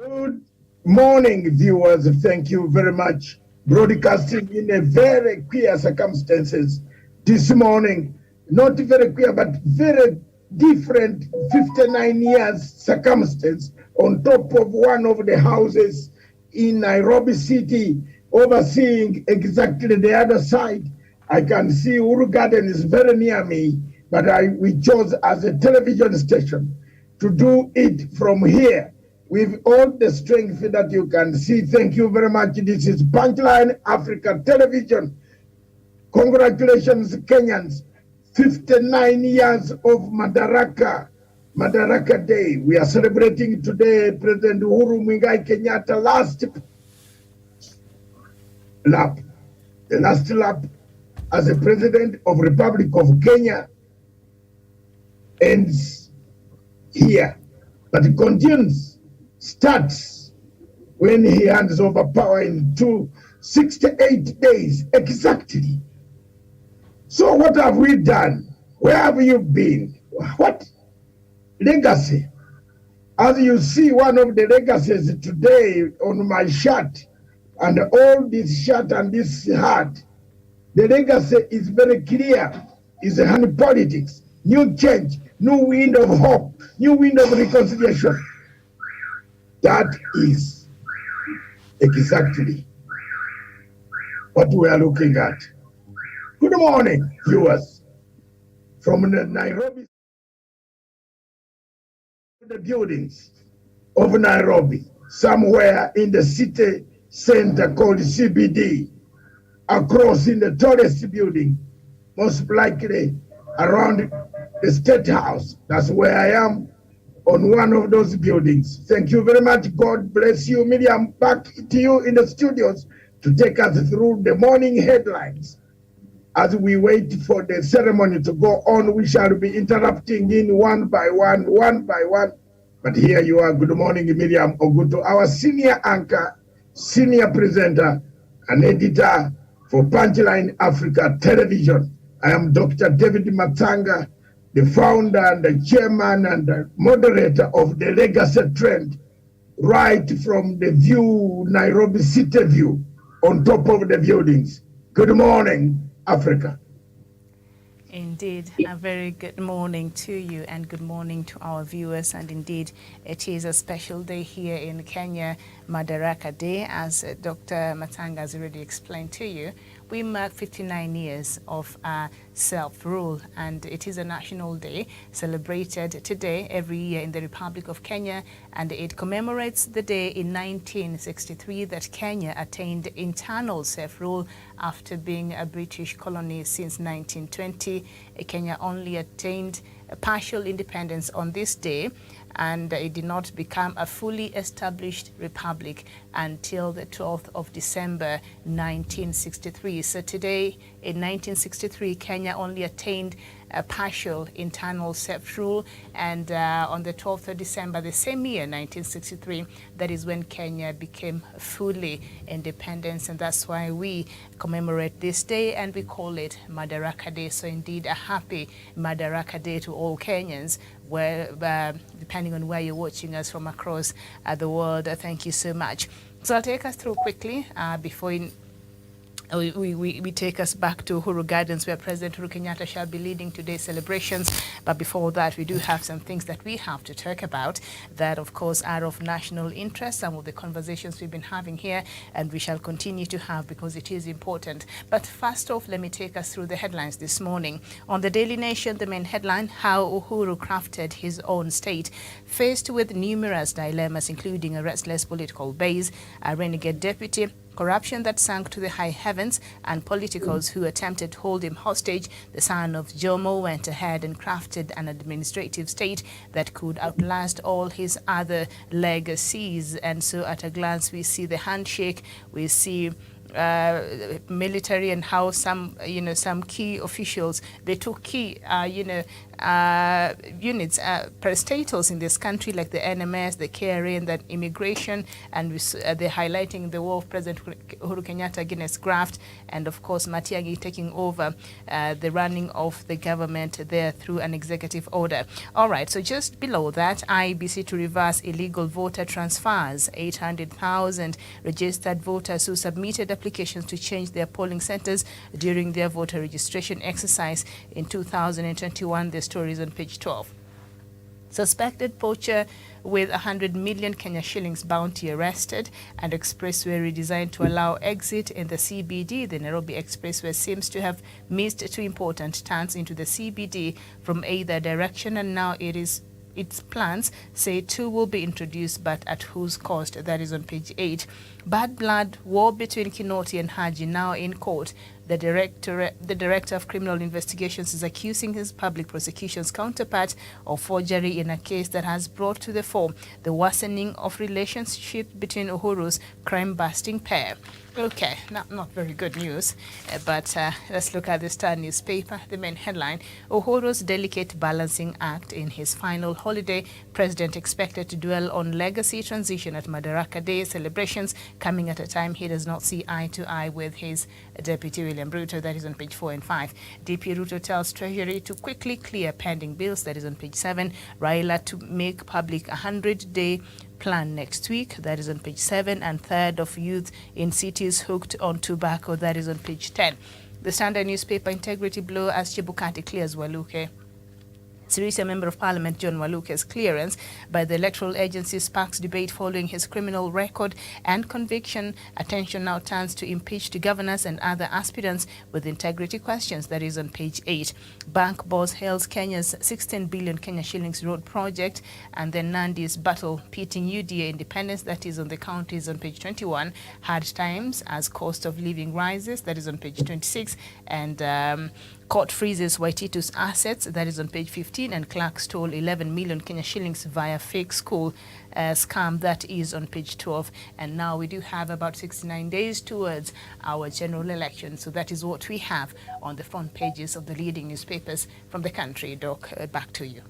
Good morning, viewers. Thank you very much. Broadcasting in a very clear circumstances this morning. Not very clear, but very different 59 years circumstance on top of one of the houses in Nairobi City, overseeing exactly the other side. I can see Uhuru Garden is very near me, but we chose as a television station to do it from here with all the strength that you can see. Thank you very much. This is Punchline Africa Television. Congratulations, Kenyans. 59 years of Madaraka Day. We are celebrating today President Uhuru Muigai Kenyatta last lap. The last lap as a president of Republic of Kenya ends here, but it continues, starts when he hands over power in 68 days exactly. So what have we done? Where have you been? What legacy? As you see, one of the legacies today on my shirt, and all this shirt and this hat, the legacy is very clear. It's a honey politics, new change, new wind of hope, new wind of reconciliation. That is exactly what we are looking at. Good morning, viewers. From the Nairobi, the buildings of Nairobi, somewhere in the city center called CBD, across in the tallest building, most likely around the State House. That's where I am, on one of those buildings. Thank you very much. God bless you. Miriam, back to you in the studios to take us through the morning headlines. As we wait for the ceremony to go on, we shall be interrupting in one by one. But here you are. Good morning, Miriam Oguto, our senior anchor, senior presenter, and editor for Punchline Africa Television. I am Dr. David Matanga, the founder and the chairman and the moderator of the Legacy Trend, right from the view, Nairobi City View, on top of the buildings. Good morning, Africa. Indeed, a very good morning to you and good morning to our viewers. And indeed, it is a special day here in Kenya, Madaraka Day, as Dr. Matanga has already explained to you. We mark 59 years of self-rule, and it is a national day celebrated today every year in the Republic of Kenya, and it commemorates the day in 1963 that Kenya attained internal self-rule after being a British colony since 1920. Kenya only attained partial independence on this day, and it did not become a fully established republic until the 12th of December 1963. So today, in 1963, Kenya only attained a partial internal self-rule, and on the 12th of December the same year, 1963, that is when Kenya became fully independent, and that's why we commemorate this day and we call it Madaraka Day. So indeed, a happy Madaraka Day to all Kenyans, where depending on where you're watching us from across the world. Thank you so much. So I'll take us through quickly before we take us back to Uhuru Gardens, where President Uhuru Kenyatta shall be leading today's celebrations. But before that, we do have some things that we have to talk about that, of course, are of national interest, some of the conversations we've been having here, and we shall continue to have because it is important. But first off, let me take us through the headlines this morning. On the Daily Nation, the main headline, how Uhuru crafted his own state. Faced with numerous dilemmas, including a restless political base, a renegade deputy, corruption that sank to the high heavens, and politicals who attempted to hold him hostage, the son of Jomo went ahead and crafted an administrative state that could outlast all his other legacies. And so at a glance, we see the handshake, we see military, and how some key officials, they took key units, parastatals in this country, like the NMS, the KRA, and the immigration, and they're highlighting the war of President Uhuru Kenyatta against graft, and of course Matiang'i taking over the running of the government there through an executive order. All right, so just below that, IEBC to reverse illegal voter transfers. 800,000 registered voters who submitted applications to change their polling centers during their voter registration exercise in 2021. The story is on page 12. Suspected poacher with 100 million Kenya shillings bounty arrested, and expressway redesigned to allow exit in the CBD. The Nairobi Expressway seems to have missed two important turns into the CBD from either direction, and now its plans say two will be introduced, but at whose cost? That is on page 8. Bad blood war between Kinoti and Haji now in court. The director of criminal investigations is accusing his public prosecution's counterpart of forgery in a case that has brought to the fore the worsening of relationship between Uhuru's crime-busting pair. Okay, not very good news, but let's look at the Star newspaper. The main headline: Uhuru's delicate balancing act in his final holiday. President expected to dwell on legacy transition at Madaraka Day celebrations, coming at a time he does not see eye to eye with his deputy William Ruto. That is on page 4 and 5. DP Ruto tells Treasury to quickly clear pending bills. That is on page 7. Raila to make public 100-day plan next week. That is on page 7. And third of youth in cities hooked on tobacco. That is on page 10. The Standard newspaper: integrity blow as Chebukati clears Waluke. Sirisia Member of Parliament John Waluke's clearance by the electoral agency sparks debate following his criminal record and conviction. Attention now turns to impeached governors and other aspirants with integrity questions. That is on page 8. Bank boss hails Kenya's 16 billion Kenya shillings road project, and then Nandi's battle pitting UDA independence. That is on the counties on page 21. Hard times as cost of living rises. That is on page 26. And court freezes Waititu's assets. That is on page 15. And Clark stole 11 million Kenya shillings via fake school scam. That is on page 12. And now we do have about 69 days towards our general election. So that is what we have on the front pages of the leading newspapers from the country. Doc, back to you.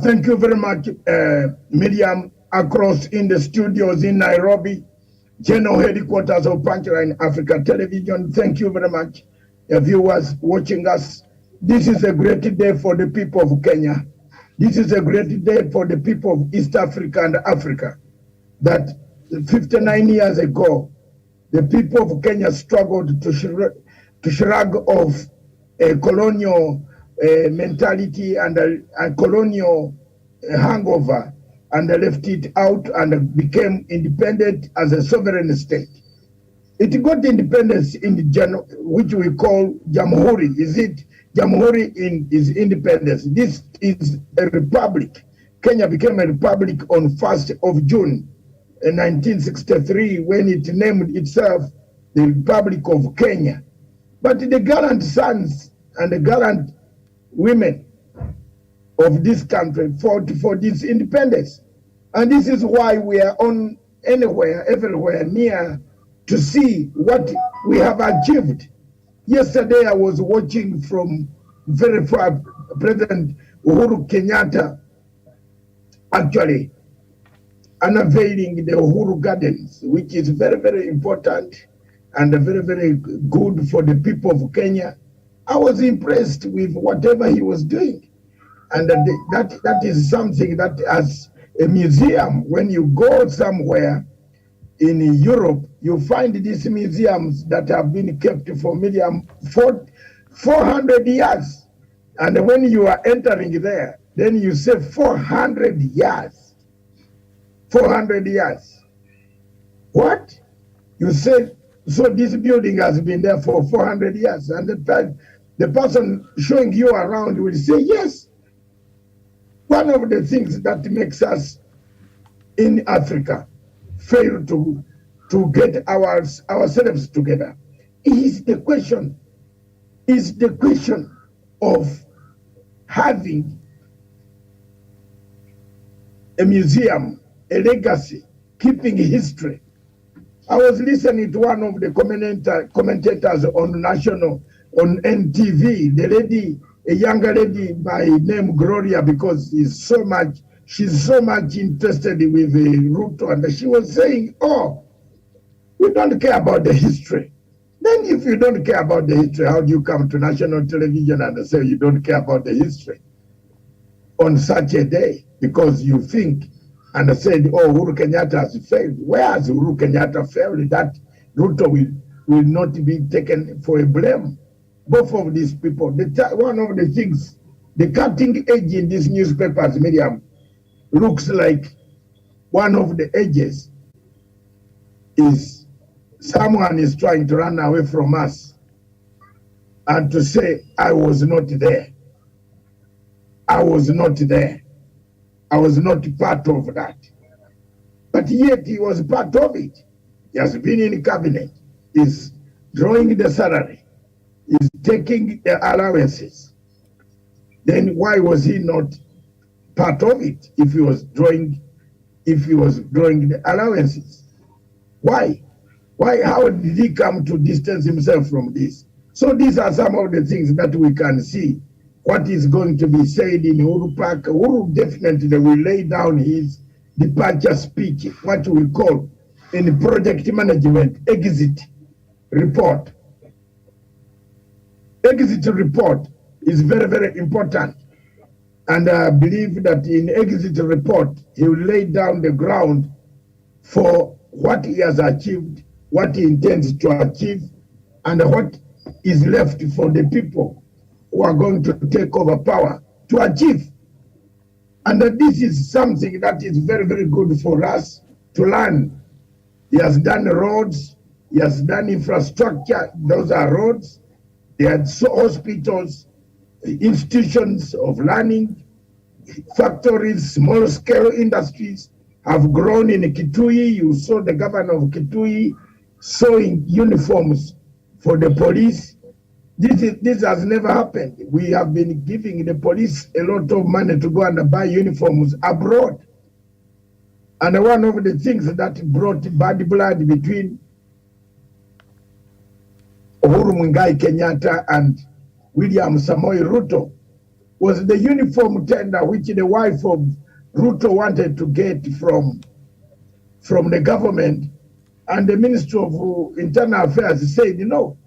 Thank you very much, Miriam, across in the studios in Nairobi, General Headquarters of Punchline Africa Television. Thank you very much, viewers watching us. This is a great day for the people of Kenya. This is a great day for the people of East Africa and Africa. That 59 years ago, the people of Kenya struggled to shrug off a colonial mentality and a colonial hangover, and they left it out and became independent as a sovereign state. It got independence in which we call Jamhuri. Is it Jamhuri is independence? This is a republic. Kenya became a republic on 1st of June 1963 when it named itself the Republic of Kenya. But the gallant sons and the gallant women of this country fought for this independence. And this is why we are on everywhere near to see what we have achieved. Yesterday I was watching from very far President Uhuru Kenyatta actually unveiling the Uhuru Gardens, which is very, very important and very, very good for the people of Kenya. I was impressed with whatever he was doing. And that is something that as a museum, when you go somewhere in Europe, you find these museums that have been kept for 400 years. And when you are entering there, then you say 400 years. 400 years. What? You say, so this building has been there for 400 years. And the person showing you around will say, yes. One of the things that makes us in Africa fail to get ourselves together is the question of having a museum, a legacy, keeping history. I was listening to one of the commentators on national on NTV, the lady, a younger lady by name Gloria, because she's so much interested with Ruto, and she was saying, oh, we don't care about the history. Then if you don't care about the history, how do you come to national television and say you don't care about the history on such a day? Because you think and said, oh, Uhuru Kenyatta has failed. Where has Uhuru Kenyatta failed? That Ruto will not be taken for a blame. Both of these people, one of the things, the cutting edge in these newspapers, Miriam, looks like one of the edges is someone is trying to run away from us and to say, I was not there. I was not there. I was not part of that. But yet he was part of it. He has been in cabinet. He's drawing the salary. He's taking the allowances. Then why was he not part of it if he was drawing the allowances? Why? How did he come to distance himself from this? So these are some of the things that we can see. What is going to be said in Uhuru Park? Uhuru definitely will lay down his departure speech, what we call in project management, exit report. Exit report is very, very important. And I believe that in exit report, he will lay down the ground for what he has achieved, what he intends to achieve, and what is left for the people who are going to take over power to achieve. And that this is something that is very, very good for us to learn. He has done roads, he has done infrastructure, those are roads, they had hospitals, institutions of learning, factories, small-scale industries have grown in Kitui. You saw the governor of Kitui sewing uniforms for the police. This has never happened. We have been giving the police a lot of money to go and buy uniforms abroad. And one of the things that brought bad blood between Uhuru Muigai Kenyatta and William Samoei Ruto was the uniform tender which the wife of Ruto wanted to get from the government, and the Ministry of Internal Affairs said, no,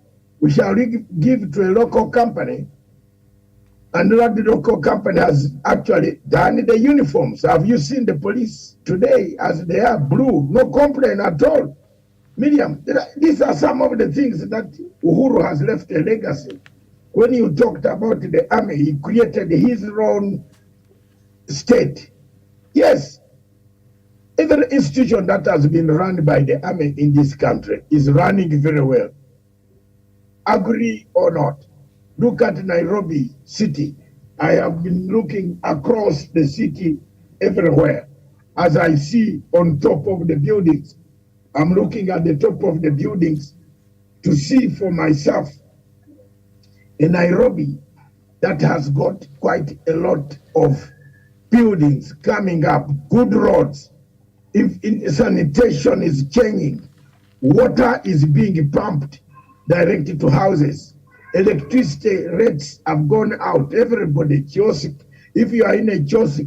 we shall give to a local company, and that the local company has actually done the uniforms. Have you seen the police today as they are blue? No complaint at all. Miriam, these are some of the things that Uhuru has left a legacy. When you talked about the army, he created his own state. Yes, every institution that has been run by the army in this country is running very well. Agree or not, look at Nairobi city. I have been looking across the city everywhere. As I see on top of the buildings, I'm looking at the top of the buildings to see for myself in Nairobi that has got quite a lot of buildings coming up, good roads. If sanitation is changing, water is being pumped directly to houses. Electricity rates have gone out. Everybody, kiosk. If you are in a kiosk,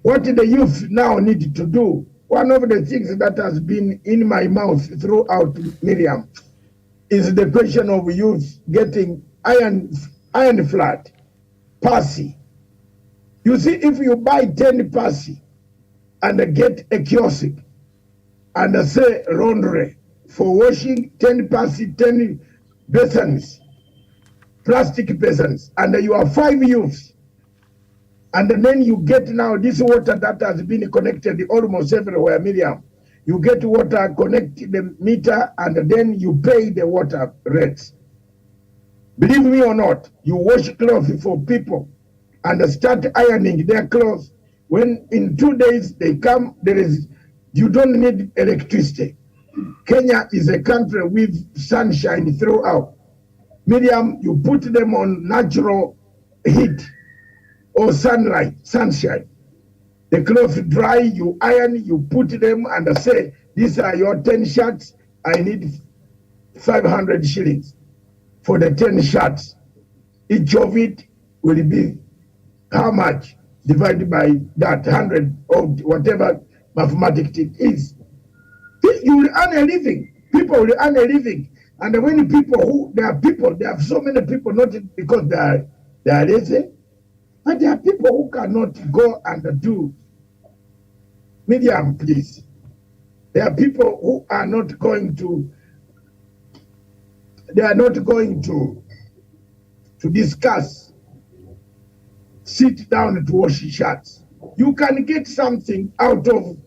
what the youth now need to do, one of the things that has been in my mouth throughout, Miriam, is the question of youth getting iron flat, passy. You see, if you buy 10 passy and get a kiosk and say laundry for washing 10 passy, 10 basins, plastic basins, and you are 5 youths, and then you get now this water that has been connected almost everywhere, Miriam. You get water, connect the meter, and then you pay the water rates. Believe me or not, you wash clothes for people and start ironing their clothes. When in 2 days they come, you don't need electricity. Kenya is a country with sunshine throughout. Miriam, you put them on natural heat or sunlight, sunshine. The clothes dry, you iron, you put them and say, these are your 10 shirts, I need 500 shillings. for the 10 shots. Each of it will be how much divided by that 100 or whatever mathematics it is. You will earn a living. People will earn a living. And when there are so many people, not because they are lazy, but there are people who cannot go and do. Medium, please. There are people who are not going to, discuss, sit down to wash shirts. You can get something out of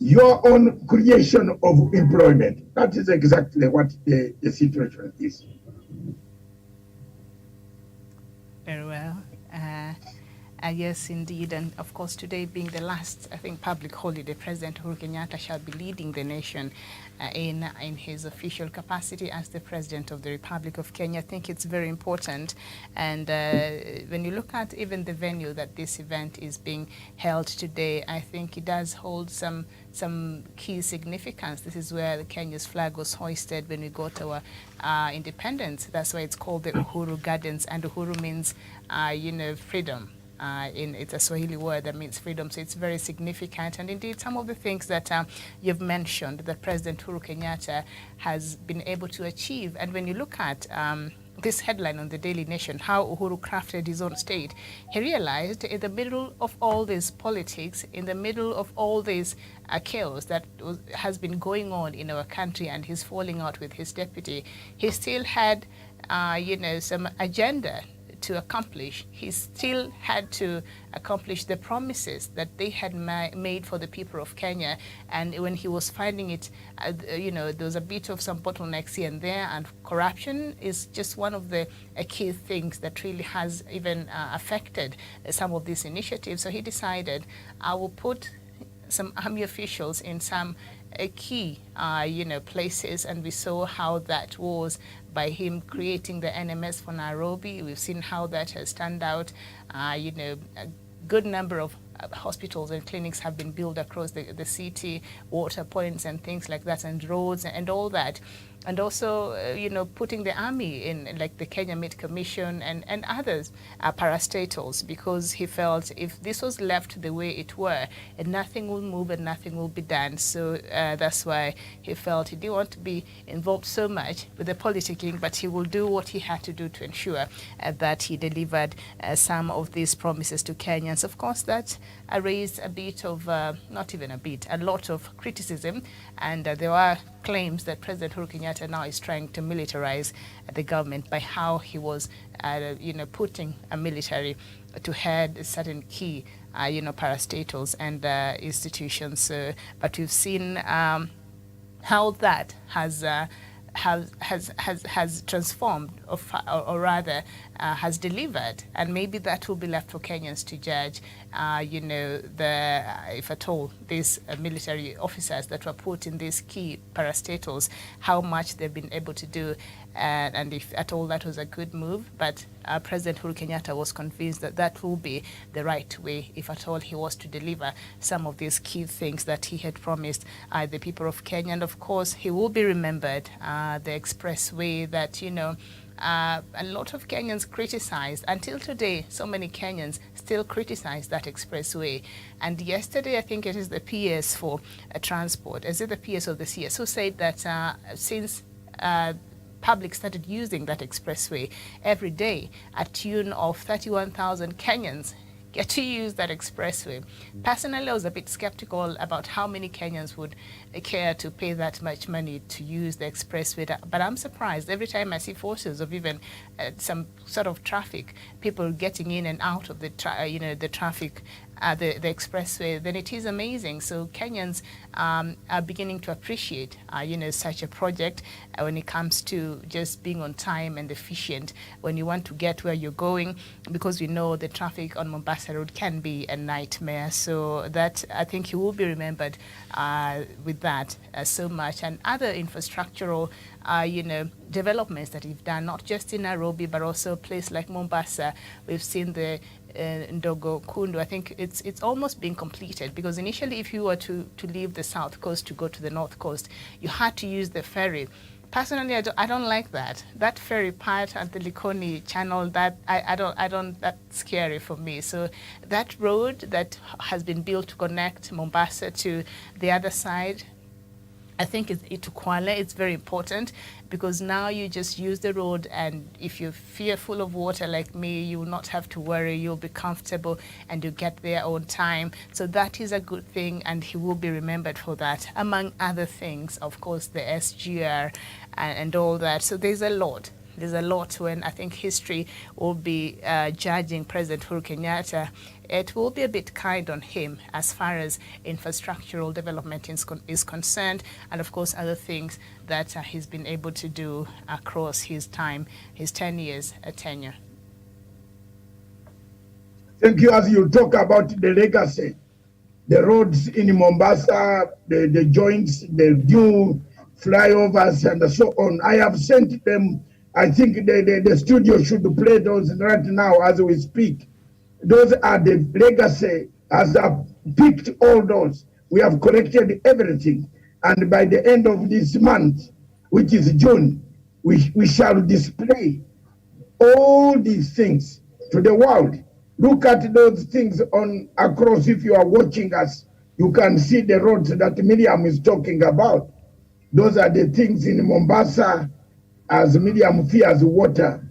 your own creation of employment. That is exactly what the situation is. Very well. Yes, indeed. And of course, today being the last, I think, public holiday, President Uhuru Kenyatta shall be leading the nation in his official capacity as the President of the Republic of Kenya. I think it's very important. And when you look at even the venue that this event is being held today, I think it does hold some key significance. This is where Kenya's flag was hoisted when we got our independence. That's why it's called the Uhuru Gardens, and Uhuru means, freedom. It's a Swahili word that means freedom, so it's very significant. And indeed, some of the things that you've mentioned that President Uhuru Kenyatta has been able to achieve, and when you look at this headline on the Daily Nation, how Uhuru crafted his own state, he realized in the middle of all this politics, in the middle of all this chaos that has been going on in our country, and he's falling out with his deputy, he still had, some agenda to accomplish. He still had to accomplish the promises that they had made for the people of Kenya. And when he was finding it, there was a bit of some bottlenecks here and there, and corruption is just one of the key things that really has even affected some of these initiatives. So he decided, I will put some army officials in some key, places, and we saw how that was by him creating the NMS for Nairobi. We've seen how that has turned out. A good number of hospitals and clinics have been built across the city, water points and things like that, and roads and all that. And also, putting the army in, like the Kenya Met Commission and others, parastatals, because he felt if this was left the way it were, and nothing will move and nothing will be done. So that's why he felt he didn't want to be involved so much with the politicking, but he will do what he had to do to ensure that he delivered some of these promises to Kenyans. Of course, that raised a bit of, not even a bit, a lot of criticism, and there were claims that President Uhuru Kenyatta now is trying to militarize the government by how he was, putting a military to head certain key, parastatals and institutions. But we've seen how that has transformed, or rather has delivered, and maybe that will be left for Kenyans to judge. If at all these military officers that were put in these key parastatals, how much they've been able to do, and if at all that was a good move. But President Uhuru Kenyatta was convinced that that will be the right way, if at all he was to deliver some of these key things that he had promised the people of Kenya. And of course, he will be remembered, the expressway that, a lot of Kenyans criticized. Until today, so many Kenyans still criticize that expressway. And yesterday, I think it is the PS for transport, is it the PS of the CS, who said that since public started using that expressway every day, a tune of 31,000 Kenyans get to use that expressway. Personally, I was a bit skeptical about how many Kenyans would care to pay that much money to use the expressway, but I'm surprised every time I see forces of even some sort of traffic, people getting in and out of the traffic, the expressway, then it is amazing. So Kenyans are beginning to appreciate, such a project when it comes to just being on time and efficient when you want to get where you're going, because we know the traffic on Mombasa Road can be a nightmare. So that, I think he will be remembered with that so much, and other infrastructural developments that we've done, not just in Nairobi, but also a place like Mombasa. We've seen the Ndogo Kundu. I think it's almost being completed, because initially if you were to leave the south coast to go to the north coast, you had to use the ferry. Personally, I don't like that. That ferry part at the Likoni channel, that's scary for me. So that road that has been built to connect Mombasa to the other side, I think to Kwale, it's very important, because now you just use the road, and if you're fearful of water like me, you will not have to worry. You'll be comfortable and you get there on time. So that is a good thing, and he will be remembered for that, among other things, of course, the SGR and all that. So there's a lot. There's a lot when I think history will be judging President Uhuru Kenyatta. It will be a bit kind on him as far as infrastructural development is concerned, and of course other things that he's been able to do across his time, his 10 years tenure. Thank you. As you talk about the legacy, the roads in Mombasa, the joints, the new flyovers and so on, I have sent them. I think the studio should play those right now as we speak. Those are the legacy. As I've picked all those, we have collected everything. And by the end of this month, which is June, we shall display all these things to the world. Look at those things on across. If you are watching us, you can see the roads that Miriam is talking about. Those are the things in Mombasa, as Miriam fears water,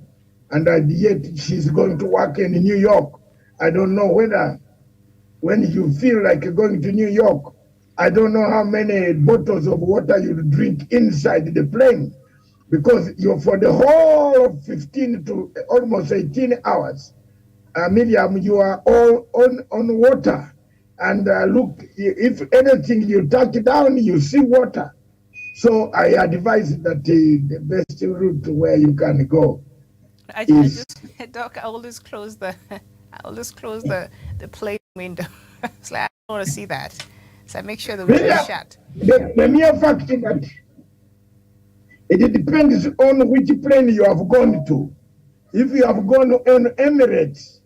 and yet she's going to work in New York. I don't know whether, when you feel like going to New York, I don't know how many bottles of water you drink inside the plane, because you're for the whole of 15 to almost 18 hours. Miriam, you are all on water. And look, if anything you touch down, you see water. So I advise that the best route to where you can go Doc, I always close the plane window. It's like, I don't want to see that. So I make sure the window is shut. The mere fact that it depends on which plane you have gone to. If you have gone on Emirates,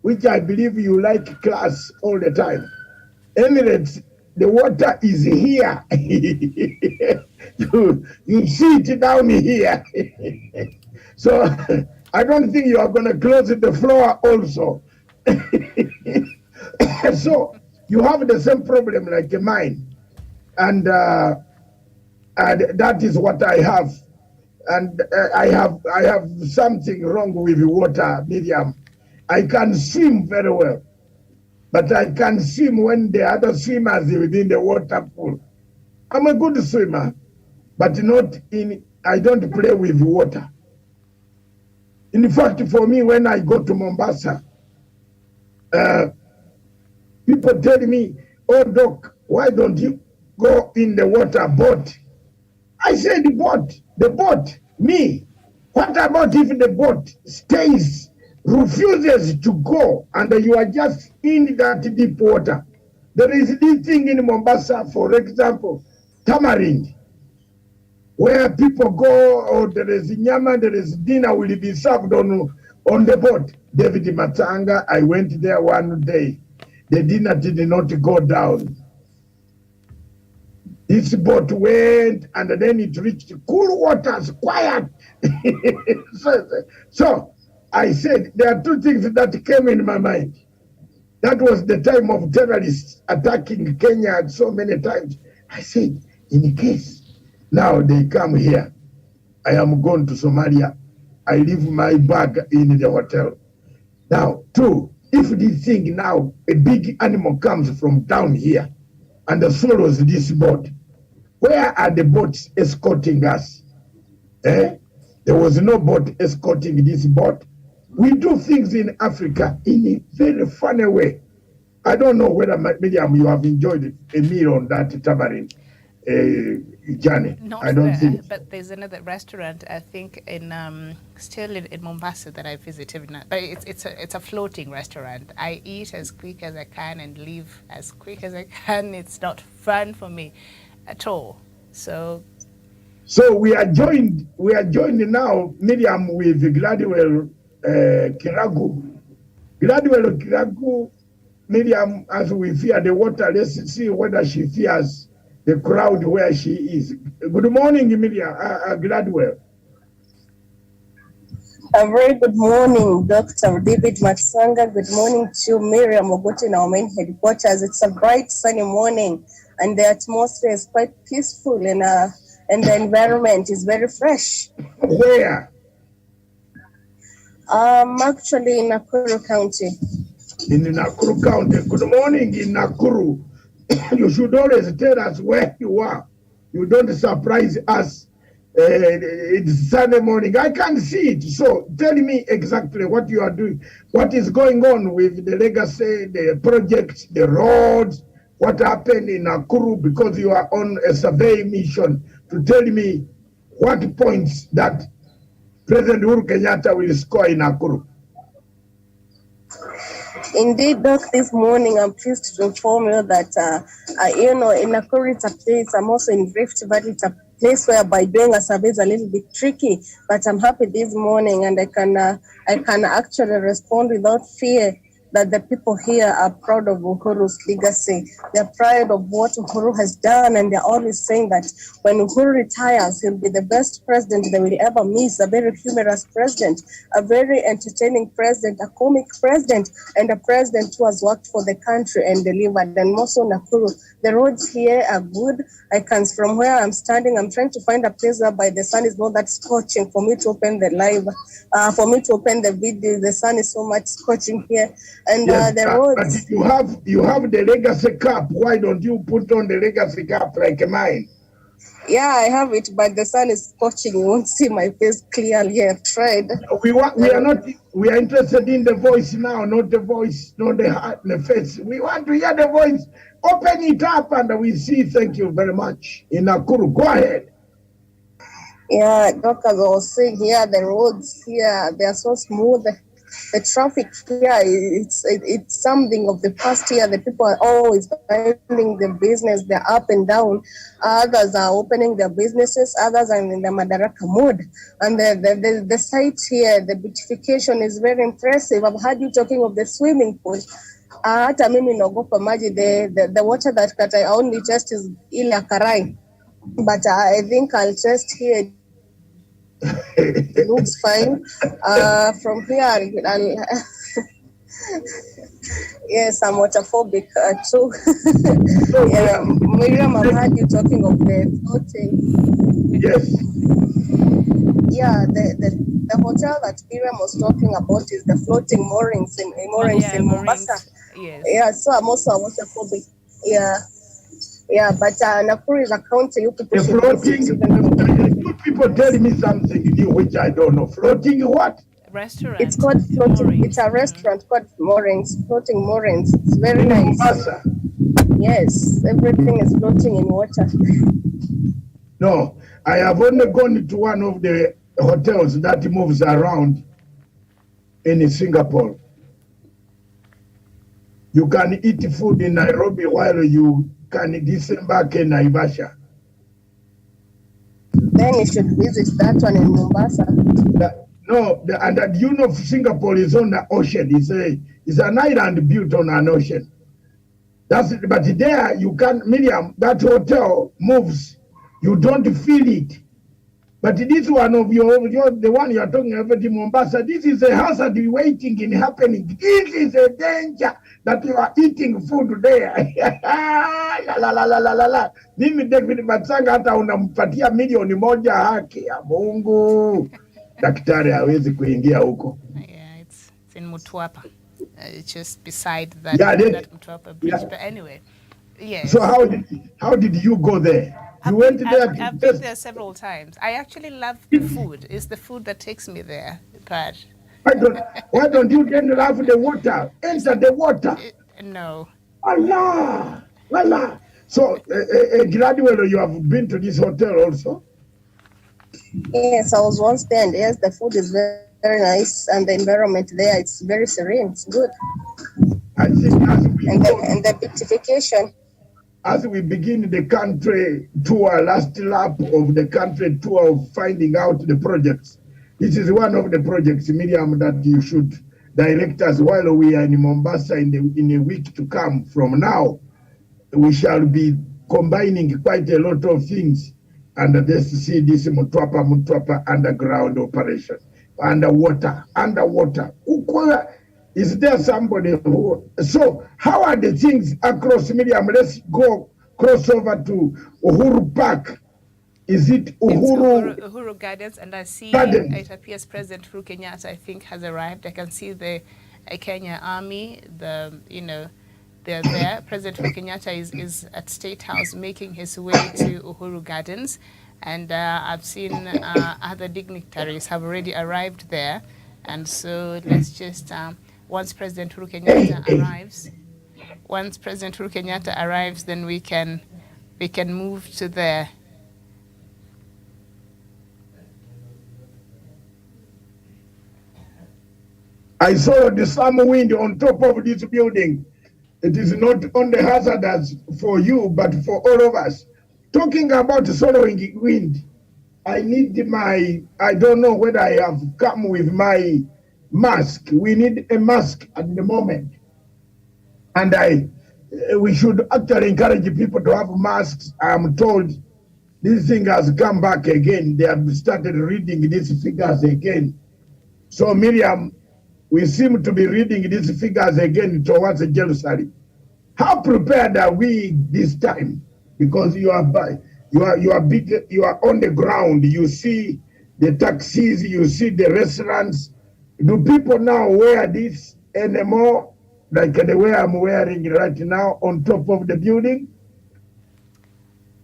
which I believe you like class all the time, Emirates, the water is here. you see it down here. So I don't think you are going to close the floor also. So you have the same problem like mine. And that is what I have. And I have something wrong with water, Miriam. I can swim very well, but I can swim when the other swimmers within the water pool. I'm a good swimmer, but I don't play with water. In fact, for me, when I go to Mombasa, people tell me, "Oh, Doc, why don't you go in the water boat?" I say, the boat, me. What about if the boat refuses to go, and you are just in that deep water? There is this thing in Mombasa, for example, tamarind, where people go, or there is nyama, there is dinner will be served on the boat. David Matanga, I went there one day. The dinner did not go down. This boat went, and then it reached cool waters, quiet. So I said, there are two things that came in my mind. That was the time of terrorists attacking Kenya so many times. I said, in case now they come here, I am going to Somalia. I leave my bag in the hotel. Now, two, if this thing now, a big animal comes from down here and swallows this boat, where are the boats escorting us? There was no boat escorting this boat. We do things in Africa in a very funny way. I don't know whether, Miriam, you have enjoyed a meal on that tamarind journey. Not I don't there, think. but there's another restaurant, I think, still in Mombasa that I visited. But it's a floating restaurant. I eat as quick as I can and leave as quick as I can. It's not fun for me at all. So we are joined now, Miriam, with Gladwell Kiragu. Gladwell Kiragu, Miriam, as we fear the water, let's see whether she fears the crowd where she is. Good morning, Emilia Gladwell. A very good morning, Dr. David Matsanga. Good morning to Miriam Ogoto in our main headquarters. It's a bright, sunny morning, and the atmosphere is quite peaceful, and the environment is very fresh. Where? Actually in Nakuru County. In Nakuru County. Good morning in Nakuru. You should always tell us where you are. You don't surprise us. It's Sunday morning. I can't see it. So tell me exactly what you are doing. What is going on with the legacy, the projects, the roads, what happened in Nakuru, because you are on a survey mission to tell me what points that President Uhuru Kenyatta will score in Nakuru. Indeed, Doc, this morning I'm pleased to inform you that, in Nakuru it's a place, I'm also in Rift Valley, it's a place whereby doing a survey is a little bit tricky, but I'm happy this morning and I can actually respond without fear that the people here are proud of Uhuru's legacy. They're proud of what Uhuru has done, and they're always saying that when Uhuru retires, he'll be the best president they will ever miss, a very humorous president, a very entertaining president, a comic president, and a president who has worked for the country and delivered. And also Nakuru, the roads here are good. From where I'm standing, I'm trying to find a place whereby the sun is not that scorching for me to open the live, for me to open the video. The sun is so much scorching here. And yes, the roads. But you have the legacy cap. Why don't you put on the legacy cap like mine? Yeah, I have it, but the sun is scorching. You won't see my face clearly. I've tried. We are interested in the voice now, not the voice, not the heart, the face. We want to hear the voice. Open it up and we see. Thank you very much. In Nakuru, go ahead. Yeah, Doctor, I was saying here, the roads here, they are so smooth. The traffic here, it's something of the past year. The people are always finding the business, they're up and down. Others are opening their businesses, others are in the Madaraka mode. And the site here, the beautification is very impressive. I've heard you talking of the swimming pool. Hata mimi naogopa maji, the water that I only test is ile Karai. But I think I'll test here. It looks fine. From here, yes, I'm waterphobic too. Yeah, Miriam, I've heard you talking of the floating. Yes. Yeah, the hotel that Miriam was talking about is the floating moorings in Mombasa. Yes. Yeah, so I'm also a waterphobic. Yeah. Yeah, but Nakuru is a county. You people should floating. People telling me something new which I don't know. Floating what? Restaurant. It's called floating. Moorings. It's a restaurant called Moorings. Floating Moorings. It's very nice. Mombasa. Yes, everything is floating in water. No, I have only gone to one of the hotels that moves around in Singapore. You can eat food in Nairobi while you can disembark in Naivasha. Then you should visit that one in Mombasa. And you know Singapore is on the ocean. It's an island built on an ocean. But there you can, Miriam, that hotel moves. You don't feel it. But this one of the one you are talking about in Mombasa, this is a hazard waiting in happening. This is a danger that you are eating food there. Mimi David Matsanga hata unampatia milioni moja haki ya Mungu. Daktari hawezi kuingia huko. Yeah, it's in Mutwapa. It's just beside that, that Mutwapa bridge. Yeah. But anyway, yes. So how did you go there? You went there. I've been there several times. I actually love the food. It's the food that takes me there. But why don't you then love the water? Enter the water. No. Allah. So, gradually, you have been to this hotel also? Yes, I was once there, and yes, the food is very, very nice, and the environment there, it's very serene. It's good. I think and the beautification. As we begin the country tour, last lap of the country tour of finding out the projects, this is one of the projects, Miriam, that you should direct us while we are in Mombasa in a week to come from now. We shall be combining quite a lot of things. And let's see this Mutwapa underground operation. Underwater. Is there somebody who... So how are the things across Miriam? Let's go cross over to Uhuru Park. Is it Uhuru? Uhuru Gardens, and I see Gardens. it appears President Uhuru Kenyatta, I think, has arrived. I can see the Kenya Army, they're there. President Uhuru Kenyatta is at State House making his way to Uhuru Gardens. And I've seen other dignitaries have already arrived there. And so let's just, once President Uhuru Kenyatta arrives, then we can move to there. I saw the summer wind on top of this building. It is not only hazardous for you, but for all of us. Talking about soaring wind, I need I don't know whether I have come with my mask. We need a mask at the moment. And we should actually encourage people to have masks. I'm told this thing has come back again. They have started reading these figures again. So Miriam, we seem to be reading these figures again towards Jerusalem. How prepared are we this time? Because you are on the ground. You see the taxis, you see the restaurants. Do people now wear this anymore, like the way I'm wearing right now on top of the building?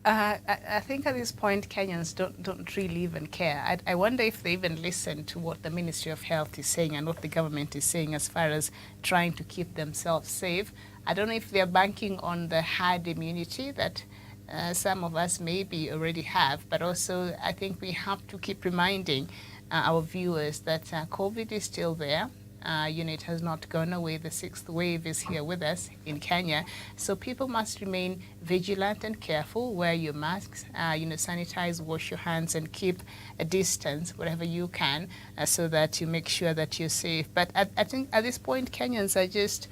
I think at this point Kenyans don't really even care. I wonder if they even listen to what the Ministry of Health is saying and what the government is saying as far as trying to keep themselves safe. I don't know if they're banking on the herd immunity that some of us maybe already have, but also I think we have to keep reminding our viewers that COVID is still there. It has not gone away. The sixth wave is here with us in Kenya. So people must remain vigilant and careful, wear your masks, sanitize, wash your hands, and keep a distance wherever you can so that you make sure that you're safe. But I think at this point, Kenyans are just,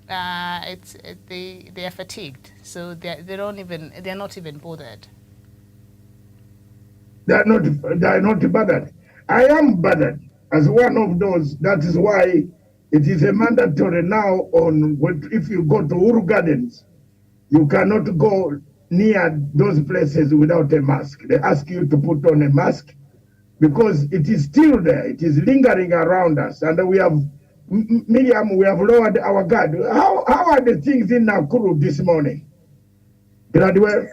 they are fatigued. So they're not even bothered. They are not bothered. I am bothered. As one of those, that is why it is a mandatory now if you go to Uhuru Gardens, you cannot go near those places without a mask. They ask you to put on a mask because it is still there. It is lingering around us. And we have, Miriam, we have lowered our guard. How are the things in Nakuru this morning? Gladwell?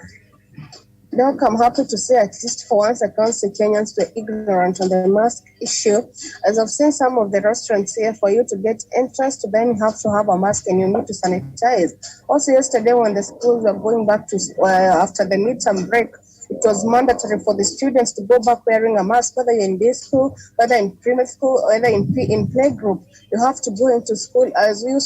Look, I'm happy to say at least for once I can't see Kenyans were ignorant on the mask issue. As I've seen some of the restaurants here, for you to get entrance to them, you have to have a mask and you need to sanitize. Also yesterday when the schools were going back to after the midterm break, it was mandatory for the students to go back wearing a mask, whether you're in day school, whether in primary school, or whether in playgroup. You have to go into school as you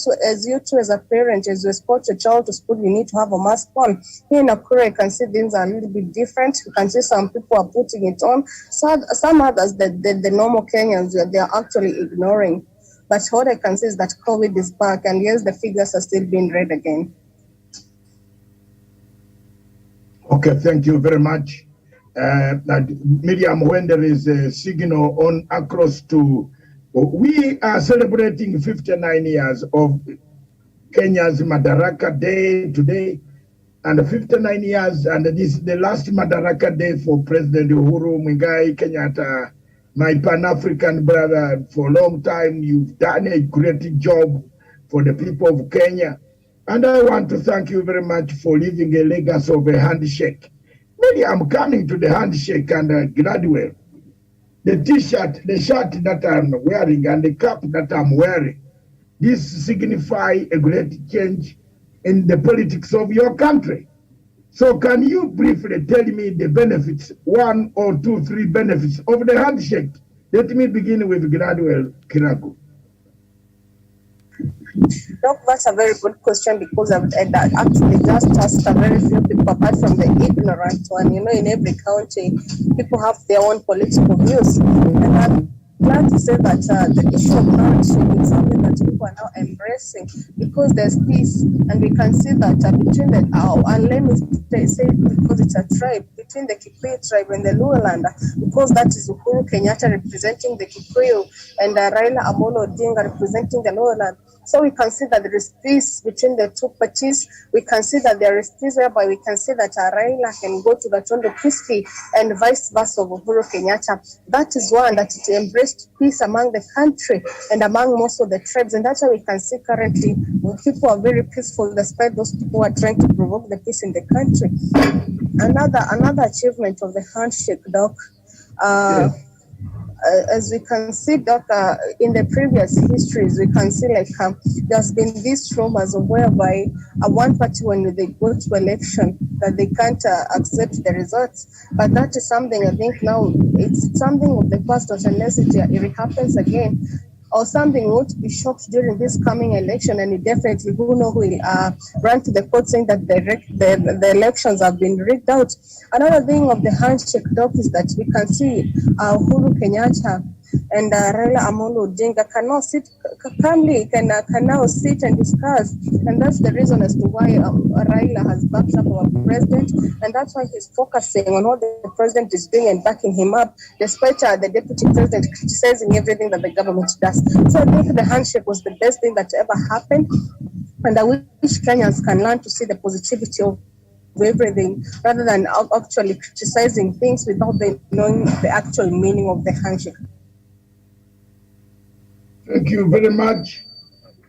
too as a parent, as you escort your child to school, you need to have a mask on. Here in Nakuru, I can see things are a little bit different. You can see some people are putting it on. Some others, the normal Kenyans, they are actually ignoring. But what I can say is that COVID is back, and yes, the figures are still being read again. Okay, thank you very much. Miriam, when there is a signal on across to, we are celebrating 59 years of Kenya's Madaraka Day today, and 59 years, and this is the last Madaraka Day for President Uhuru Kenyatta, my Pan-African brother. For a long time, you've done a great job for the people of Kenya. And I want to thank you very much for leaving a legacy of a handshake. Maybe I'm coming to the handshake and Gladwell. The t-shirt, the shirt that I'm wearing and the cap that I'm wearing, this signify a great change in the politics of your country. So can you briefly tell me the benefits, 1 or 2, 3 benefits of the handshake? Let me begin with Gladwell Kiragu. Look, that's a very good question because I've actually just asked a very few people apart from the ignorant one. In every county, people have their own political views. And glad to say that the issue of hardship is something that people are now embracing because there's peace, and we can see that between the and let me say because it's a tribe between the Kikuyu tribe and the Luoland, because that is Uhuru Kenyatta representing the Kikuyu and Raila Amolo Odinga representing the Luoland. So we can see that there is peace between the two parties. We can see that there is peace whereby we can see that Raila can go to Gatondo peacefully and vice versa of Uhuru Kenyatta. That is one that it embraced peace among the country and among most of the tribes. And that's why we can see currently people are very peaceful despite those people who are trying to provoke the peace in the country. Another achievement of the handshake, Doc, as we can see, Doc, in the previous histories, we can see like there's been these rumors of whereby one party, when they go to election, that they can't accept the results. But that is something I think now it's something of the past, unless it happens again. Or something won't be shocked during this coming election, and it definitely who know will run to the court saying that the elections have been rigged out. Another thing of the handshake, Doc, is that we can see Uhuru Kenyatta and Raila Amolo Odinga cannot sit calmly, can now sit and discuss, and that's the reason as to why Raila has backed up our president, and that's why he's focusing on what the president is doing and backing him up, despite the deputy president criticizing everything that the government does. So I think the handshake was the best thing that ever happened, and I wish Kenyans can learn to see the positivity of everything rather than actually criticizing things without knowing the actual meaning of the handshake. Thank you very much.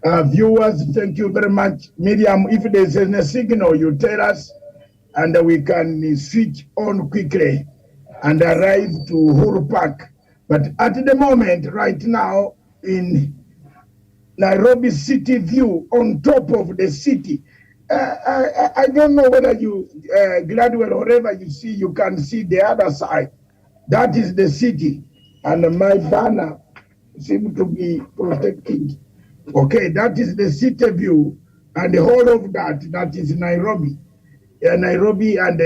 Viewers, thank you very much. Miriam, if there's any signal, you tell us, and we can switch on quickly and arrive to Uhuru Park. But at the moment, right now, in Nairobi City View, on top of the city, I don't know whether you, Gladwell, or wherever you see, you can see the other side. That is the city. And my banner seems to be protected. Okay, that is the city view. And the whole of that is Nairobi. Nairobi, and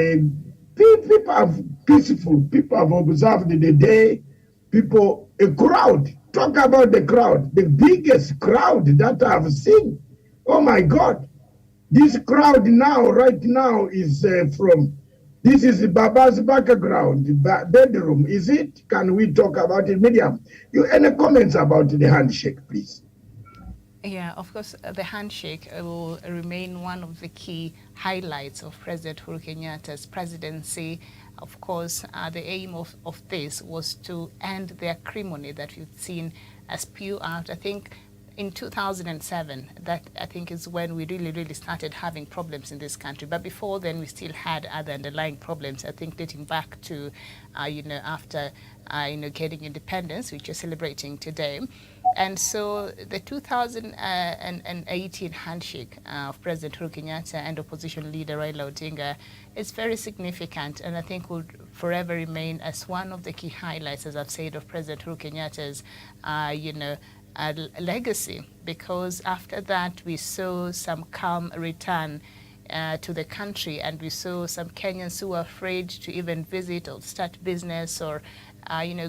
people are peaceful. People have observed the day. People, a crowd. Talk about the crowd. The biggest crowd that I've seen. Oh my God. This crowd now, right now, is this is Baba's background, bedroom, is it? Can we talk about it, Miriam? Any comments about the handshake, please? Yeah, of course, the handshake will remain one of the key highlights of President Uhuru Kenyatta's presidency. Of course, the aim of this was to end the acrimony that we've seen spew out. I think in 2007, that I think is when we really started having problems in this country. But before then, we still had other underlying problems. I think dating back to, after, getting independence, which we're celebrating today. And so the 2018 handshake of President Uhuru Kenyatta and opposition leader Raila Odinga is very significant, and I think will forever remain as one of the key highlights, as I've said, of President Uhuru Kenyatta's, legacy, because after that we saw some calm return to the country, and we saw some Kenyans who were afraid to even visit or start business or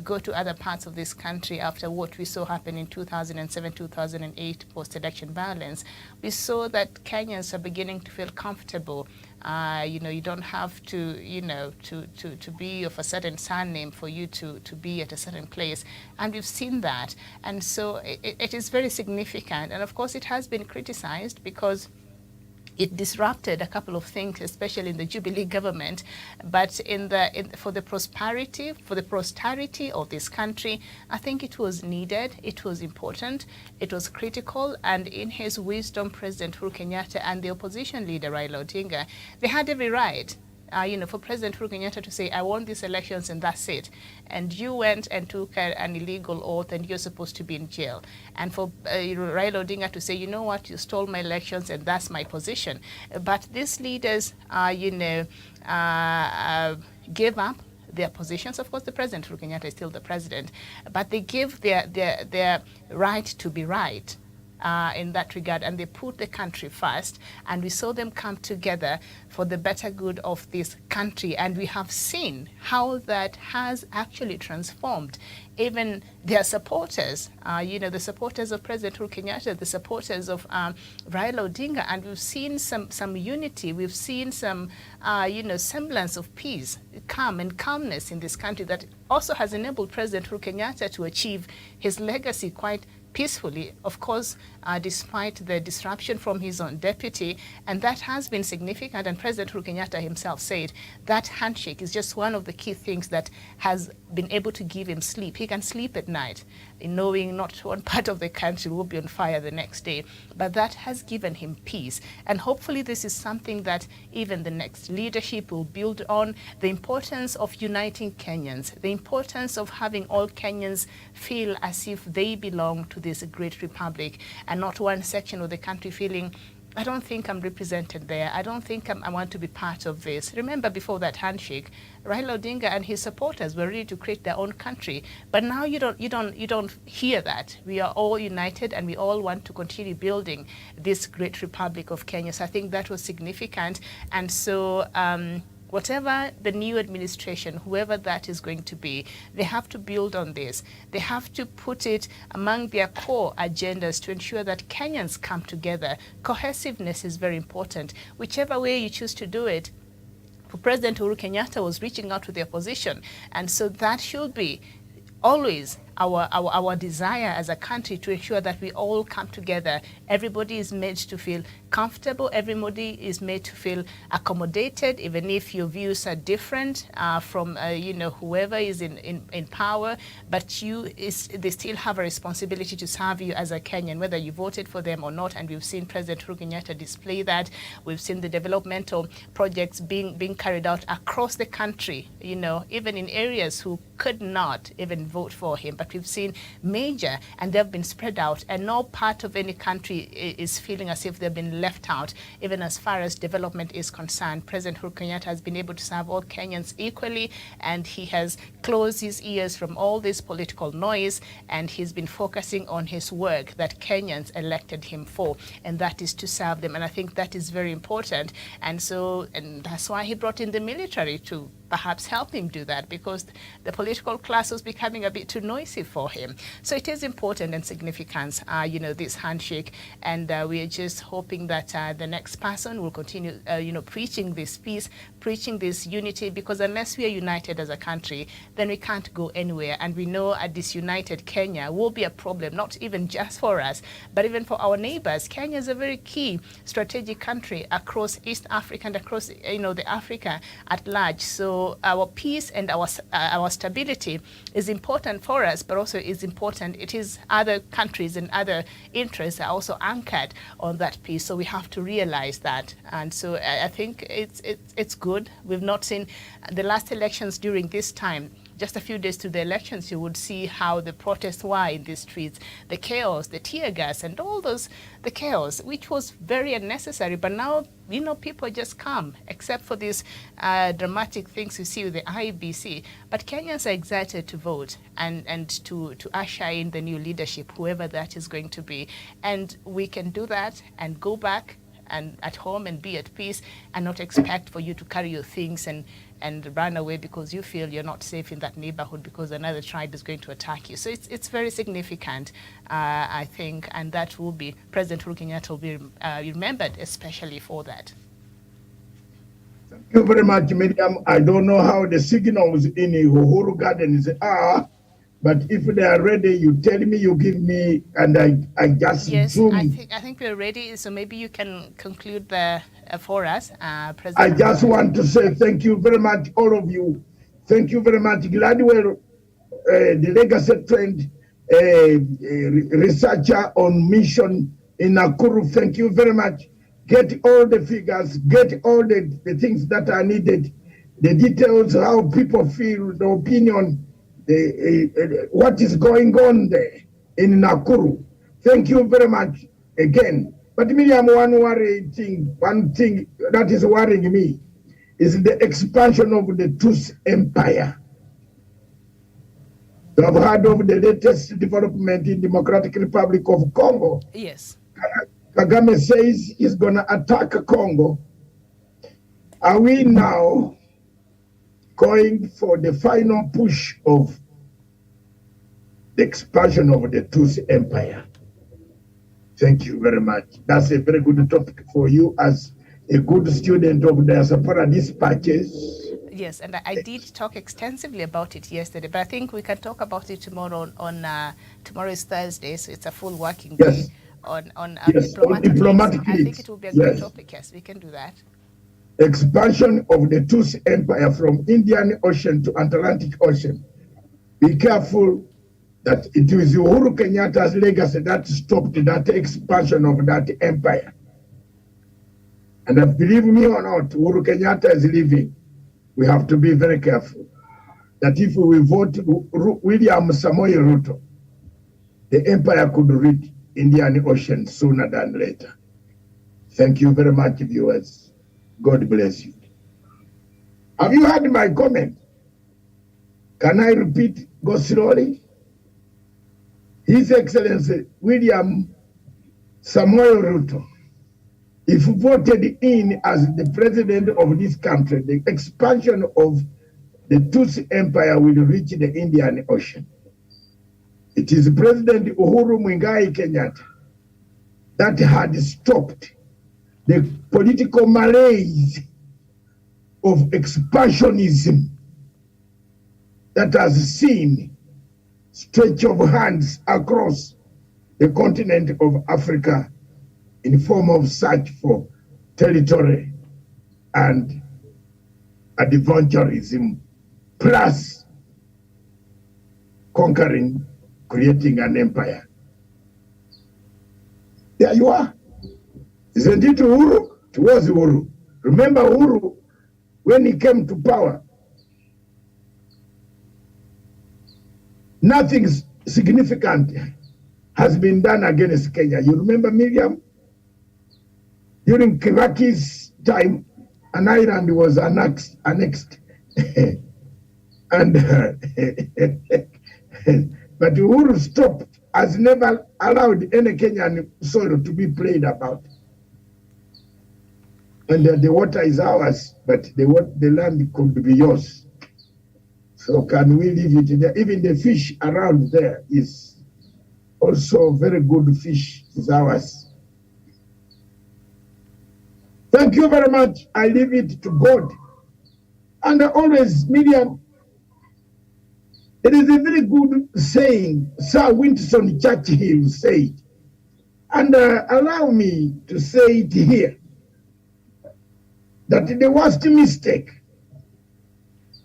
go to other parts of this country after what we saw happen in 2007, 2008 post-election violence. We saw that Kenyans are beginning to feel comfortable. You don't have to, to be of a certain surname for you to be at a certain place. And we've seen that. And so it is very significant. And of course, it has been criticized because it disrupted a couple of things, especially in the Jubilee government. But for the prosperity of this country, I think it was needed, it was important, it was critical, and in his wisdom, President Uhuru Kenyatta and the opposition leader Raila Odinga, they had every right. For President Uhuru Kenyatta to say, I won these elections and that's it. And you went and took an illegal oath and you're supposed to be in jail. And for Raila Odinga to say, you know what, you stole my elections and that's my position. But these leaders, gave up their positions. Of course, the President Uhuru Kenyatta is still the president, but they give their right to be right. in that regard, and they put the country first, and we saw them come together for the better good of this country, and we have seen how that has actually transformed even their supporters, the supporters of President Uhuru Kenyatta, the supporters of Raila Odinga, and we've seen some unity, we've seen some semblance of peace, calm and calmness in this country that also has enabled President Uhuru Kenyatta to achieve his legacy quite peacefully, of course, despite the disruption from his own deputy, and that has been significant. And President Uhuru Kenyatta himself said that handshake is just one of the key things that has been able to give him sleep. He can sleep at night, knowing not one part of the country will be on fire the next day, but that has given him peace. And hopefully this is something that even the next leadership will build on, the importance of uniting Kenyans, the importance of having all Kenyans feel as if they belong to this great republic, and not one section of the country feeling, I don't think I'm represented there. I don't think I want to be part of this. Remember, before that handshake, Raila Odinga and his supporters were ready to create their own country. But now you don't hear that. We are all united, and we all want to continue building this great republic of Kenya. So I think that was significant. And so whatever the new administration, whoever that is going to be, they have to build on this. They have to put it among their core agendas to ensure that Kenyans come together. Cohesiveness is very important. Whichever way you choose to do it, President Uhuru Kenyatta was reaching out to the opposition, and so that should be always our desire as a country, to ensure that we all come together. Everybody is made to feel comfortable. Everybody is made to feel accommodated, even if your views are different from whoever is in power. But they still have a responsibility to serve you as a Kenyan, whether you voted for them or not. And we've seen President Uhuru Kenyatta display that. We've seen the developmental projects being carried out across the country. Even in areas who could not even vote for him. But we've seen major, and they've been spread out, and no part of any country is feeling as if they've been left out, even as far as development is concerned. President Uhuru Kenyatta has been able to serve all Kenyans equally, and he has closed his ears from all this political noise, and he's been focusing on his work that Kenyans elected him for, and that is to serve them. And I think that is very important. And that's why he brought in the military to perhaps help him do that, because the political class was becoming a bit too noisy for him. So it is important and significant, this handshake, and we are just hoping that the next person will continue, preaching this peace, preaching this unity, because unless we are united as a country, then we can't go anywhere. And we know a disunited Kenya will be a problem, not even just for us, but even for our neighbors. Kenya is a very key strategic country across East Africa and across, the Africa at large. So our peace and our stability is important for us, but also is important. It is other countries and other interests are also anchored on that peace. So we have to realize that. And so I think it's good. We've not seen the last elections during this time. Just a few days to the elections, you would see how the protests were in the streets, the chaos, the tear gas, and all the chaos, which was very unnecessary. But now, people just come, except for these dramatic things you see with the IBC. But Kenyans are excited to vote and to usher in the new leadership, whoever that is going to be. And we can do that and go back and at home and be at peace, and not expect for you to carry your things and run away because you feel you're not safe in that neighborhood because another tribe is going to attack you. So it's very significant, I think, and that will be, President Uhuru Kenyatta will be remembered especially for that. Thank you very much, Miriam. I don't know how the signals in Uhuru Gardens are, but if they are ready, you tell me, you give me, and I just zoom. I think we're ready, so maybe you can conclude for us, President. I just want to say thank you very much, all of you. Thank you very much. Gladwell, the legacy trend researcher on mission in Nakuru, thank you very much. Get all the figures, get all the things that are needed, the details, how people feel, the opinion, what is going on there in Nakuru. Thank you very much again. But Miriam, one thing that is worrying me is the expansion of the Tus Empire. You have heard of the latest development in Democratic Republic of Congo. Yes. Kagame says he's going to attack Congo. Are we now going for the final push of the expansion of the Tutsi Empire? Thank you very much. That's a very good topic for you as a good student of the diaspora dispatches. Yes, and I did talk extensively about it yesterday, but I think we can talk about it tomorrow on tomorrow is Thursday, so it's a full working day on diplomatic leads. I think it will be a good topic. Yes, we can do that. Expansion of the Tutsi Empire from Indian Ocean to Atlantic Ocean. Be careful that it is Uhuru Kenyatta's legacy that stopped that expansion of that empire. And believe me or not, Uhuru Kenyatta is leaving. We have to be very careful that if we vote William Samoei Ruto, the empire could reach Indian Ocean sooner than later. Thank you very much, viewers. God bless you. Have you heard my comment? Can I repeat, go slowly? His Excellency William Samoei Ruto, if voted in as the president of this country, the expansion of the Tutsi Empire will reach the Indian Ocean. It is President Uhuru Kenyatta that had stopped the political malaise of expansionism that has seen stretch of hands across the continent of Africa in form of search for territory and adventurism, plus conquering, creating an empire. There you are. Isn't it Uhuru? It was Uhuru. Remember Uhuru, when he came to power, nothing significant has been done against Kenya. You remember Miriam? During Kibaki's time, an island was annexed. And but Uhuru stopped, has never allowed any Kenyan soil to be played about. And the water is ours, but the land could be yours. So can we leave it there? Even the fish around there is also very good fish, is ours. Thank you very much. I leave it to God. And always, Miriam, it is a very good saying, Sir Winston Churchill said, and allow me to say it here, that the worst mistake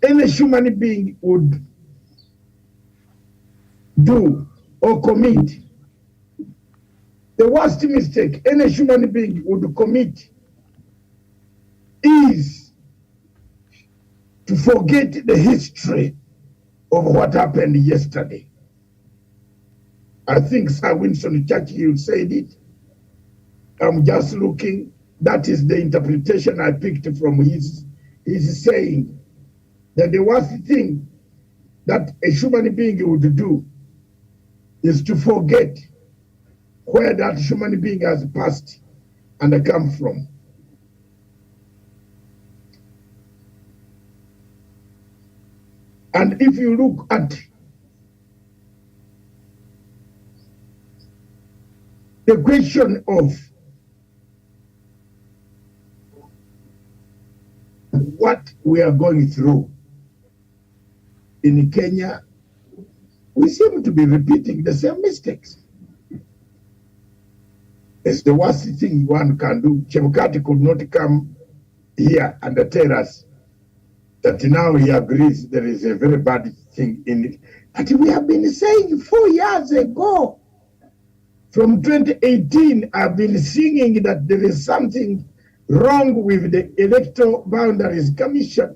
any human being would do or commit, the worst mistake any human being would commit is to forget the history of what happened yesterday. I think Sir Winston Churchill said it. I'm just looking. That is the interpretation I picked from his saying, that the worst thing that a human being would do is to forget where that human being has passed and come from. And if you look at the question of what we are going through in Kenya, we seem to be repeating the same mistakes. It's the worst thing one can do. Chebukati could not come here and tell us that now he agrees there is a very bad thing in it. But we have been saying 4 years ago, from 2018, I've been singing that there is something wrong with the Electoral Boundaries Commission.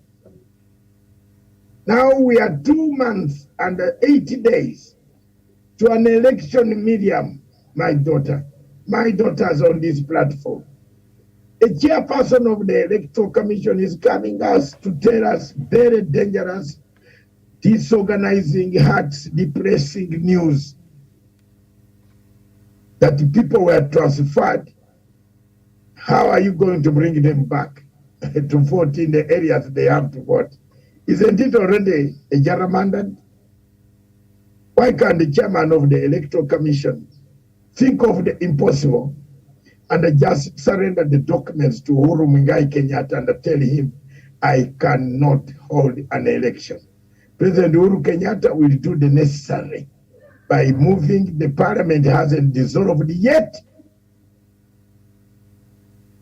Now we are 2 months and 80 days to an election, Miriam, my daughter's on this platform. A chairperson of the Electoral Commission is coming us to tell us very dangerous disorganizing, heart-depressing news that the people were transferred. How are you going to bring them back to vote in the areas they have to vote? Isn't it already a gerrymandered? Why can't the chairman of the Electoral Commission think of the impossible and just surrender the documents to Uhuru Kenyatta and tell him, I cannot hold an election? President Uhuru Kenyatta will do the necessary by moving. The parliament hasn't dissolved yet,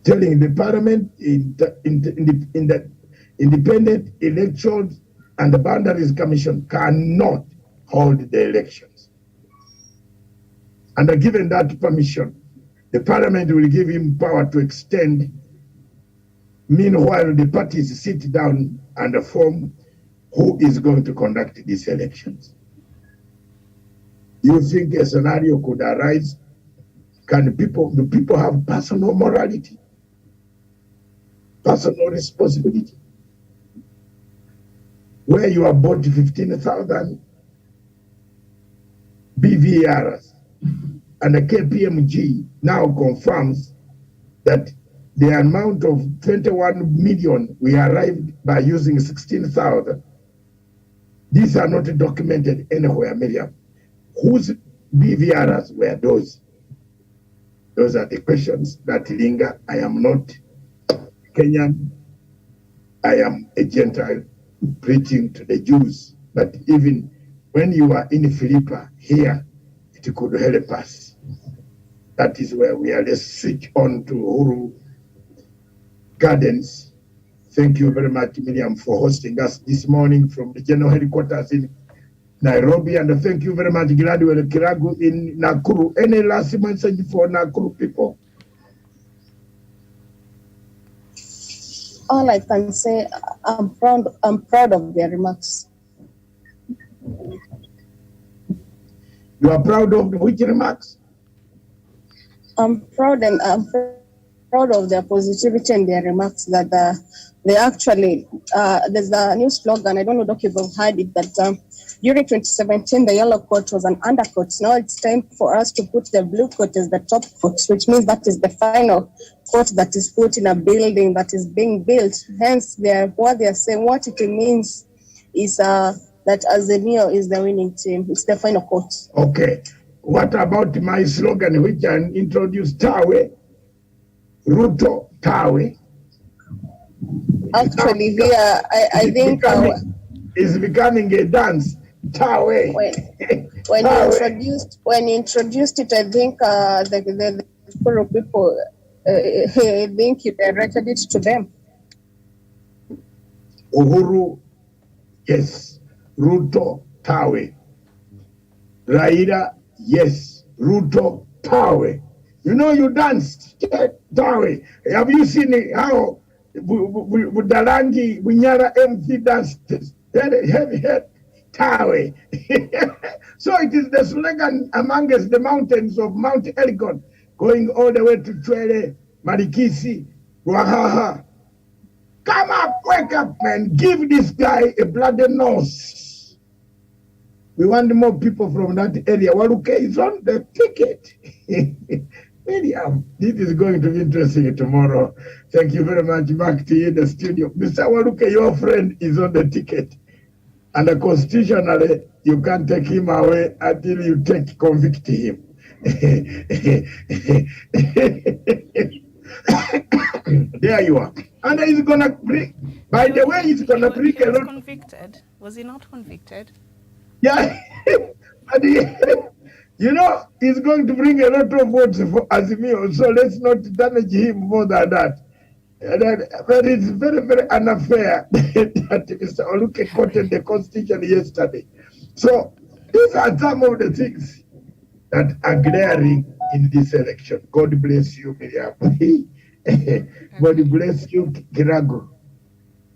telling the parliament in the Independent Elections and the Boundaries Commission cannot hold the elections. And given that permission, the parliament will give him power to extend. Meanwhile, the parties sit down and form who is going to conduct these elections. You think a scenario could arise? Do people have personal morality? Personal responsibility? Where you are bought 15,000 BVRs and the KPMG now confirms that the amount of 21 million we arrived by using 16,000. These are not documented anywhere, Miriam. Whose BVRs were those? Those are the questions that linger. I am not Kenyan. I am a Gentile preaching to the Jews. But even when you are in Philippa here, it could help us. That is where we are. Let's switch on to Uhuru Gardens. Thank you very much, Miriam, for hosting us this morning from the general headquarters in Nairobi. And thank you very much, Gladwell Kiragu in Nakuru. Any last message for Nakuru people? All I can say, I'm proud of their remarks. You are proud of which remarks? I'm proud of their positivity and their remarks that they actually, there's a new slogan, I don't know if you've heard it, that during 2017, the yellow coat was an undercoat. Now it's time for us to put the blue coat as the top coat, which means that is the final coat that is put in a building that is being built. Hence, what they are saying, what it means is that Azimio is the winning team. It's the final coat. Okay. What about my slogan, which I introduced, Tawe, Ruto, Tawe? Actually, here, I think... It's becoming a dance, Tawe. When you introduced it, I think the Uhuru people, I think you directed it to them. Uhuru, yes. Ruto, Tawe. Raila, yes. Ruto, Tawe. You know, you danced, Tawe. Have you seen how Budalangi, Bunyara MC danced? Head, Tawe. So it is the slogan amongst the mountains of Mount Elgon, going all the way to Chwele, Marikisi, Ruahaha. Come up, wake up, man. Give this guy a bloody nose. We want more people from that area. Waluke is on the ticket. Miriam, this is going to be interesting tomorrow. Thank you very much. Back to you in the studio. Mr. Waluke, your friend is on the ticket. And constitutionally, you can't take him away until you convict him. There you are. And he's going to bring, by the way, he's going to bring a lot. Convicted? Was he not convicted? Yeah. But you know, he's going to bring a lot of votes for Azimio, so let's not damage him more than that. But it's very, very unfair that Mr. Oluke quoted the Constitution yesterday. So these are some of the things that are glaring in this election. God bless you, Miriam. God bless you, Kirago.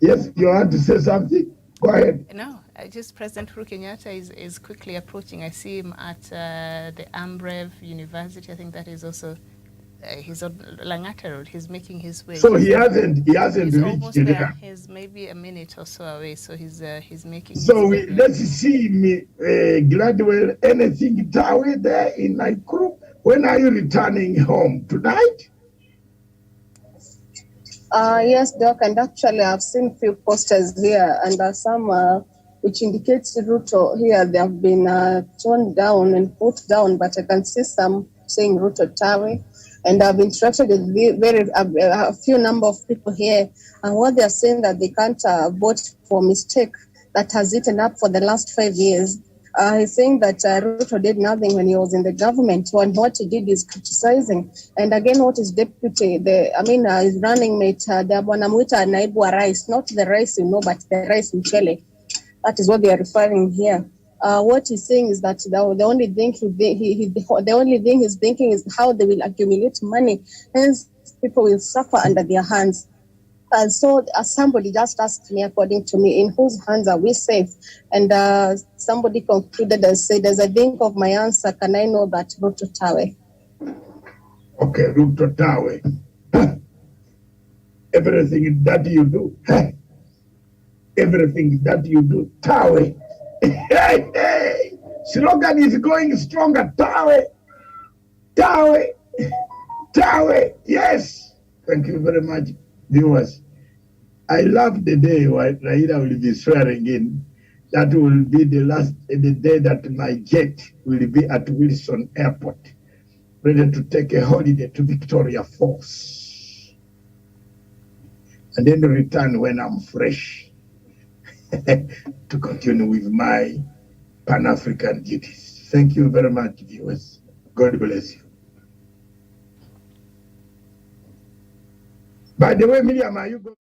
Yes, you want to say something? Go ahead. No, just President Uhuru Kenyatta is quickly approaching. I see him at the Ambreve University. I think that is also he's on Langata Road. He's making his way. So he hasn't He's reached almost there. there. He's maybe a minute or so away, so he's making. So let's see me, Gladwell, anything Tawe there in Nakuru. When are you returning home? Tonight? Yes, Doc, and actually I've seen few posters here, and some which indicates Ruto here. They have been toned down and put down, but I can see some saying Ruto Tawe. And I've interacted with a few number of people here, and what they are saying that they can't vote for mistake that has eaten up for the last 5 years. He's saying that Ruto did nothing when he was in the government, and what he did is criticizing. And again, what his deputy, his running mate, the Bwanamuita Naibu wa Rais, not the rice but the rice mchele. That is what they are referring here. What he's saying is that the only thing he's thinking is how they will accumulate money, hence people will suffer under their hands. And so somebody just asked me, according to me, in whose hands are we safe? And somebody concluded and said, as I think of my answer, can I know that Ruto Tawe? Okay, Ruto Tawe. Everything that you do, everything that you do, Tawe. Hey, slogan is going stronger, Tawe. Tawe. Tawe. Yes. Thank you very much, viewers. I love the day when Raila will be swearing in. That will be the day that my jet will be at Wilson Airport, ready to take a holiday to Victoria Falls. And then return when I'm fresh to continue with my Pan-African duties. Thank you very much, viewers. God bless you. By the way, Miriam, are you going?